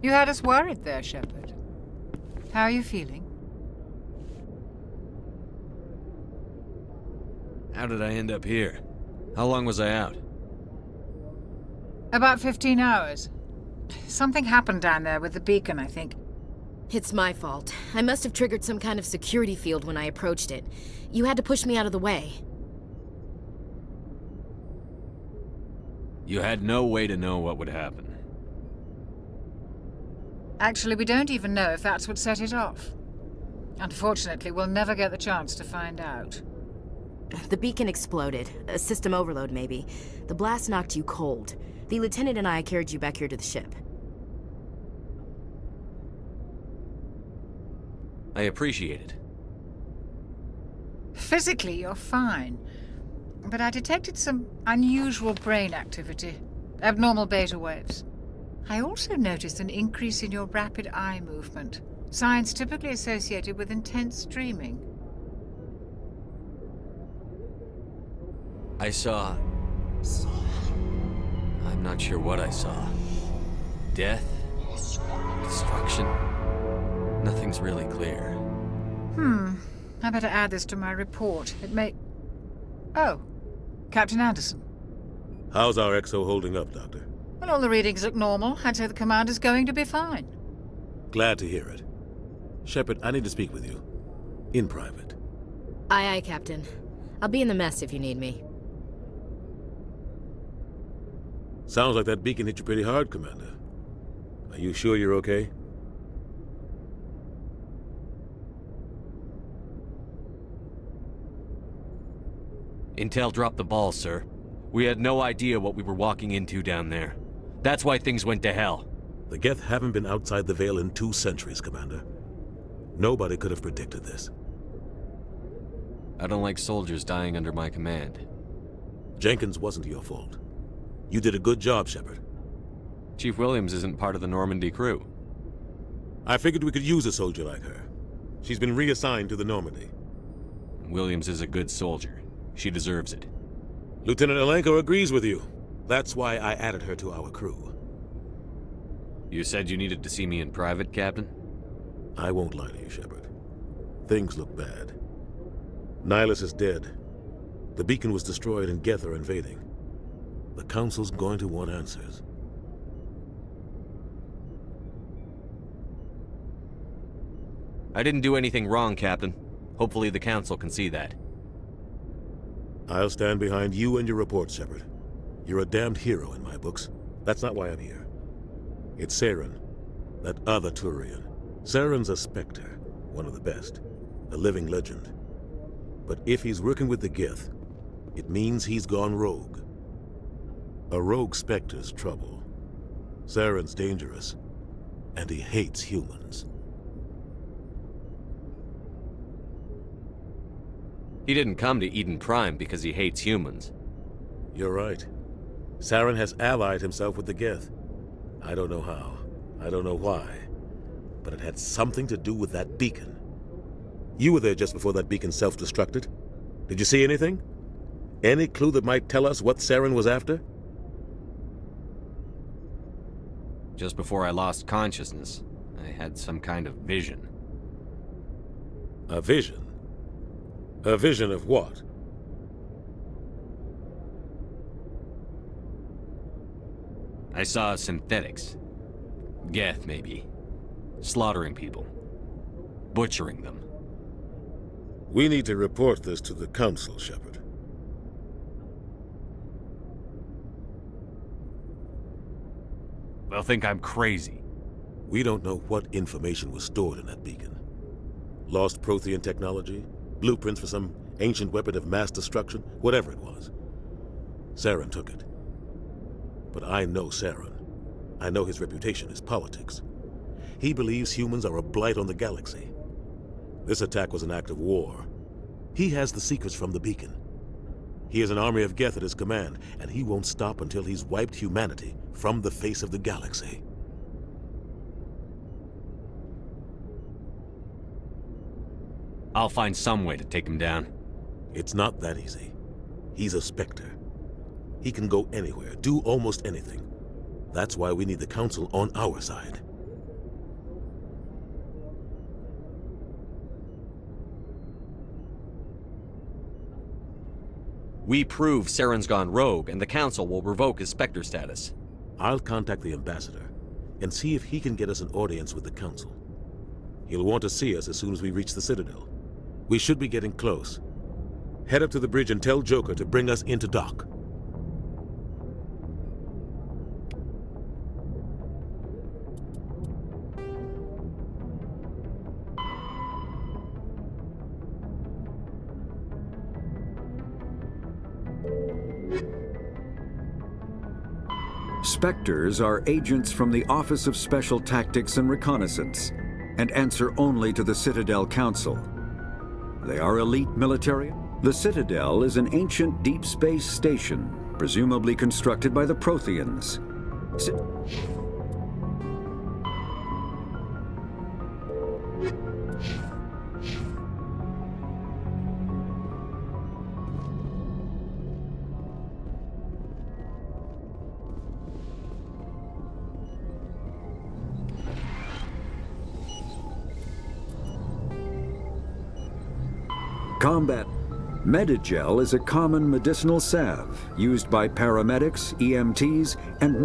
You had us worried there, Shepard. How are you feeling? How did I end up here? How long was I out? About 15 hours. Something happened down there with the beacon, I think. It's my fault. I must have triggered some kind of security field when I approached it. You had to push me out of the way. You had no way to know what would happen. Actually, we don't even know if that's what set it off. Unfortunately, we'll never get the chance to find out. The beacon exploded. A system overload, maybe. The blast knocked you cold. The lieutenant and I carried you back here to the ship. I appreciate it. Physically, you're fine. But I detected some unusual brain activity. Abnormal beta waves. I also noticed an increase in your rapid eye movement. Signs typically associated with intense dreaming. I saw... I'm not sure what I saw. Death? Destruction? Nothing's really clear. I better add this to my report. It may... Oh, Captain Anderson. How's our XO holding up, Doctor? Well, all the readings look normal. I'd say the commander's going to be fine. Glad to hear it. Shepard, I need to speak with you. In private. Aye, Captain. I'll be in the mess if you need me. Sounds like that beacon hit you pretty hard, Commander. Are you sure you're okay? Intel dropped the ball, sir. We had no idea what we were walking into down there. That's why things went to hell. The Geth haven't been outside the Veil in 2 centuries, Commander. Nobody could have predicted this. I don't like soldiers dying under my command. Jenkins wasn't your fault. You did a good job, Shepard. Chief Williams isn't part of the Normandy crew. I figured we could use a soldier like her. She's been reassigned to the Normandy. Williams is a good soldier. She deserves it. Lieutenant Alenko agrees with you. That's why I added her to our crew. You said you needed to see me in private, Captain? I won't lie to you, Shepard. Things look bad. Nihilus is dead. The beacon was destroyed and Geth are invading. The Council's going to want answers. I didn't do anything wrong, Captain. Hopefully the Council can see that. I'll stand behind you and your reports, Shepard. You're a damned hero in my books. That's not why I'm here. It's Saren, that other Turian. Saren's a Spectre, one of the best, a living legend. But if he's working with the Geth, it means he's gone rogue. A rogue Spectre's trouble. Saren's dangerous, and he hates humans. He didn't come to Eden Prime because he hates humans. You're right. Saren has allied himself with the Geth. I don't know how. I don't know why. But it had something to do with that beacon. You were there just before that beacon self-destructed. Did you see anything? Any clue that might tell us what Saren was after? Just before I lost consciousness, I had some kind of vision. A vision? A vision of what? I saw synthetics. Geth, maybe. Slaughtering people. Butchering them. We need to report this to the Council, Shepard. They'll think I'm crazy. We don't know what information was stored in that beacon. Lost Prothean technology? Blueprints for some ancient weapon of mass destruction? Whatever it was. Saren took it. But I know Saren. I know his reputation is politics. He believes humans are a blight on the galaxy. This attack was an act of war. He has the secrets from the beacon. He has an army of Geth at his command, and he won't stop until he's wiped humanity from the face of the galaxy. I'll find some way to take him down. It's not that easy. He's a Spectre. He can go anywhere, do almost anything. That's why we need the Council on our side. We prove Saren's gone rogue, and the Council will revoke his Spectre status. I'll contact the Ambassador and see if he can get us an audience with the Council. He'll want to see us as soon as we reach the Citadel. We should be getting close. Head up to the bridge and tell Joker to bring us into dock. Spectres are agents from the Office of Special Tactics and Reconnaissance, and answer only to the Citadel Council. They are elite military. The Citadel is an ancient deep space station, presumably constructed by the Protheans. Combat. Medigel is a common medicinal salve used by paramedics, EMTs, and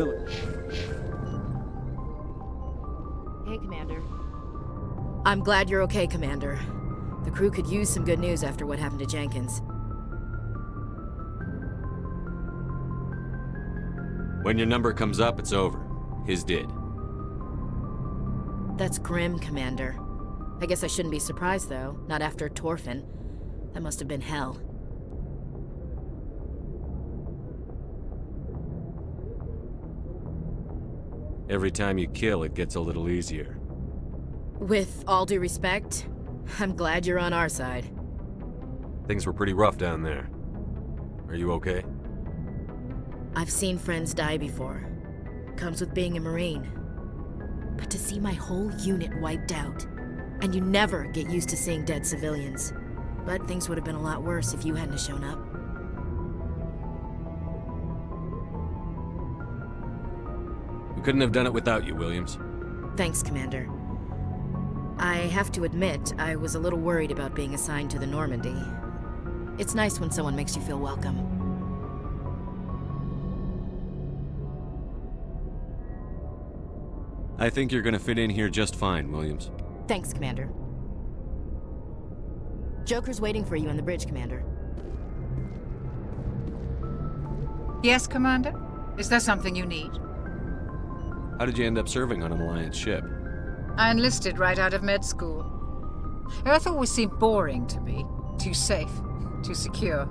Hey, Commander. I'm glad you're okay, Commander. The crew could use some good news after what happened to Jenkins. When your number comes up, it's over. His did. That's grim, Commander. I guess I shouldn't be surprised, though. Not after Torfin. That must have been hell. Every time you kill, it gets a little easier. With all due respect, I'm glad you're on our side. Things were pretty rough down there. Are you okay? I've seen friends die before. Comes with being a Marine. But to see my whole unit wiped out, and you never get used to seeing dead civilians. But things would have been a lot worse if you hadn't shown up. We couldn't have done it without you, Williams. Thanks, Commander. I have to admit, I was a little worried about being assigned to the Normandy. It's nice when someone makes you feel welcome. I think you're gonna fit in here just fine, Williams. Thanks, Commander. Joker's waiting for you on the bridge, Commander. Yes, Commander? Is there something you need? How did you end up serving on an Alliance ship? I enlisted right out of med school. Earth always seemed boring to me. Too safe, too secure.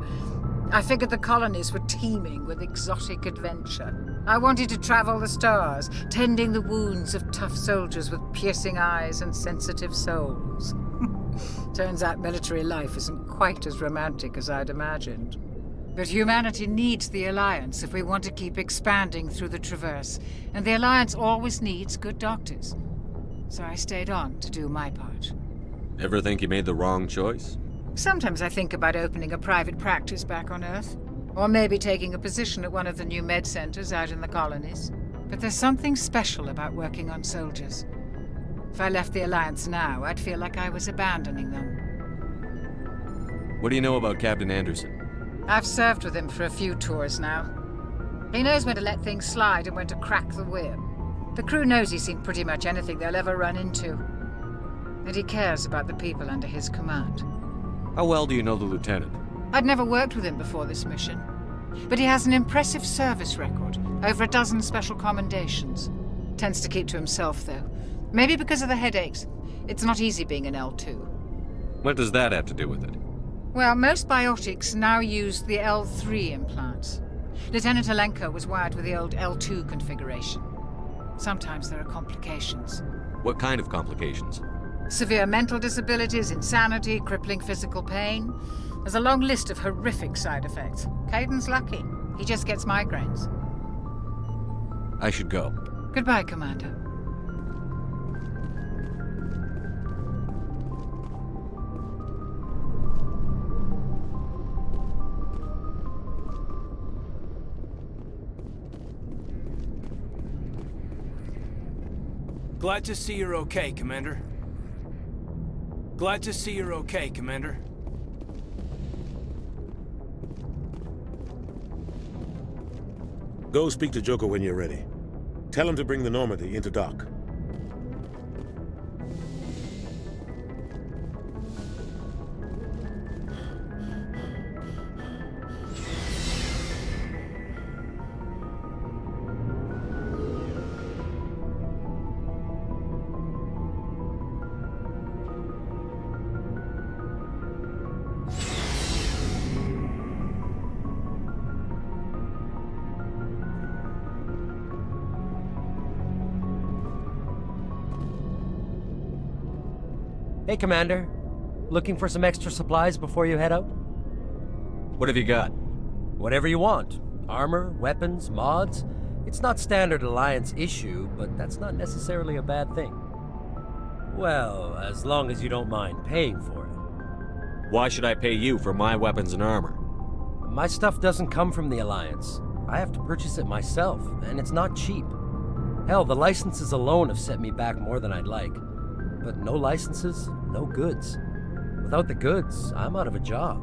I figured the colonies were teeming with exotic adventure. I wanted to travel the stars, tending the wounds of tough soldiers with piercing eyes and sensitive souls. Turns out military life isn't quite as romantic as I'd imagined. But humanity needs the Alliance if we want to keep expanding through the Traverse, and the Alliance always needs good doctors. So I stayed on to do my part. Ever think you made the wrong choice? Sometimes I think about opening a private practice back on Earth, or maybe taking a position at one of the new med centers out in the colonies. But there's something special about working on soldiers. If I left the Alliance now, I'd feel like I was abandoning them. What do you know about Captain Anderson? I've served with him for a few tours now. He knows when to let things slide and when to crack the whip. The crew knows he's seen pretty much anything they'll ever run into. And he cares about the people under his command. How well do you know the lieutenant? I'd never worked with him before this mission. But he has an impressive service record, over a dozen special commendations. Tends to keep to himself, though. Maybe because of the headaches. It's not easy being an L2. What does that have to do with it? Well, most biotics now use the L3 implants. Lieutenant Alenko was wired with the old L2 configuration. Sometimes there are complications. What kind of complications? Severe mental disabilities, insanity, crippling physical pain. There's a long list of horrific side effects. Caden's lucky. He just gets migraines. I should go. Goodbye, Commander. Glad to see you're okay, Commander. Glad to see you're okay, Commander. Go speak to Joker when you're ready. Tell him to bring the Normandy into dock. Hey, Commander. Looking for some extra supplies before you head out? What have you got? Whatever you want. Armor, weapons, mods. It's not standard Alliance issue, but that's not necessarily a bad thing. Well, as long as you don't mind paying for it. Why should I pay you for my weapons and armor? My stuff doesn't come from the Alliance. I have to purchase it myself, and it's not cheap. Hell, the licenses alone have set me back more than I'd like. But no licenses, no goods. Without the goods, I'm out of a job.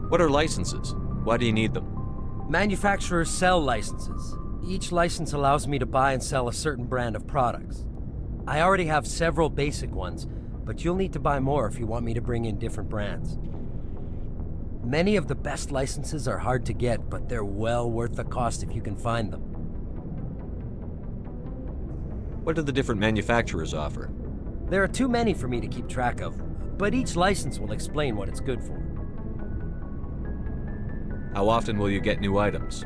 What are licenses? Why do you need them? Manufacturers sell licenses. Each license allows me to buy and sell a certain brand of products. I already have several basic ones, but you'll need to buy more if you want me to bring in different brands. Many of the best licenses are hard to get, but they're well worth the cost if you can find them. What do the different manufacturers offer? There are too many for me to keep track of, but each license will explain what it's good for. How often will you get new items?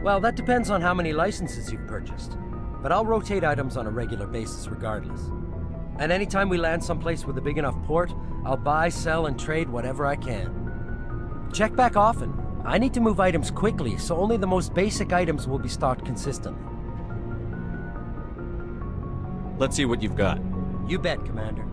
Well, that depends on how many licenses you've purchased. but I'll rotate items on a regular basis regardless. And anytime we land someplace with a big enough port, I'll buy, sell, and trade whatever I can. Check back often. I need to move items quickly, so only the most basic items will be stocked consistently. Let's see what you've got. You bet, Commander.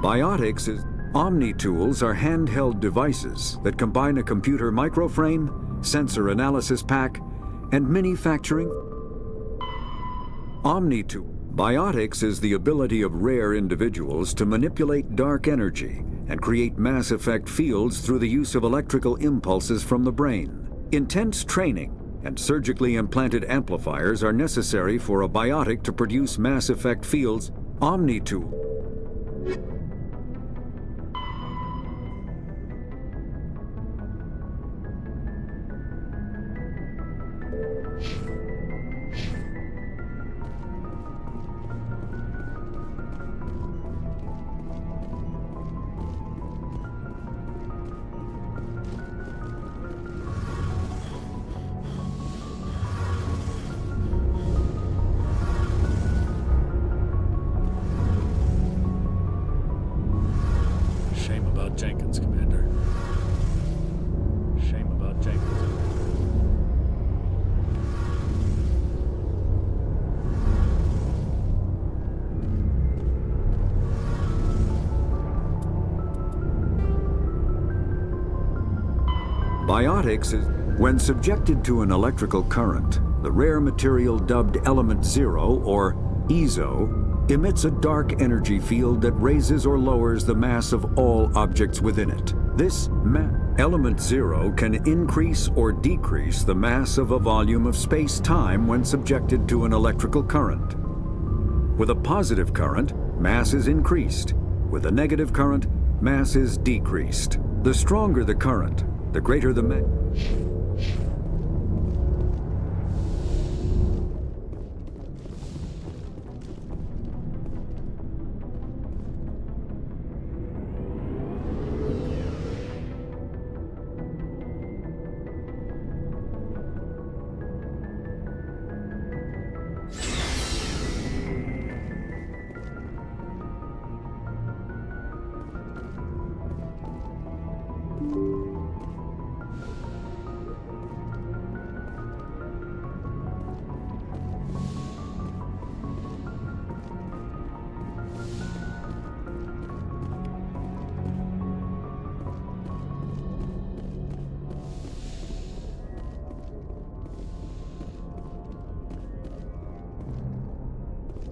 Biotics is... Omni-tools are handheld devices that combine a computer microframe, sensor analysis pack, and manufacturing. Omni-tool. Biotics is the ability of rare individuals to manipulate dark energy and create mass effect fields through the use of electrical impulses from the brain. Intense training and surgically implanted amplifiers are necessary for a biotic to produce mass effect fields. Omni-tool. Shame about Jenkins, Commander. Shame about Jenkins. Biotics is... When subjected to an electrical current, the rare material dubbed Element Zero, or EZO, emits a dark energy field that raises or lowers the mass of all objects within it. This Element Zero can increase or decrease the mass of a volume of space-time when subjected to an electrical current. With a positive current, mass is increased. With a negative current, mass is decreased. The stronger the current, the greater the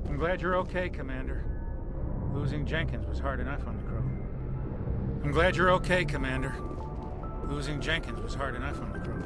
I'm glad you're okay, Commander. Losing Jenkins was hard enough on the crew. I'm glad you're okay, Commander. Losing Jenkins was hard enough on the crew.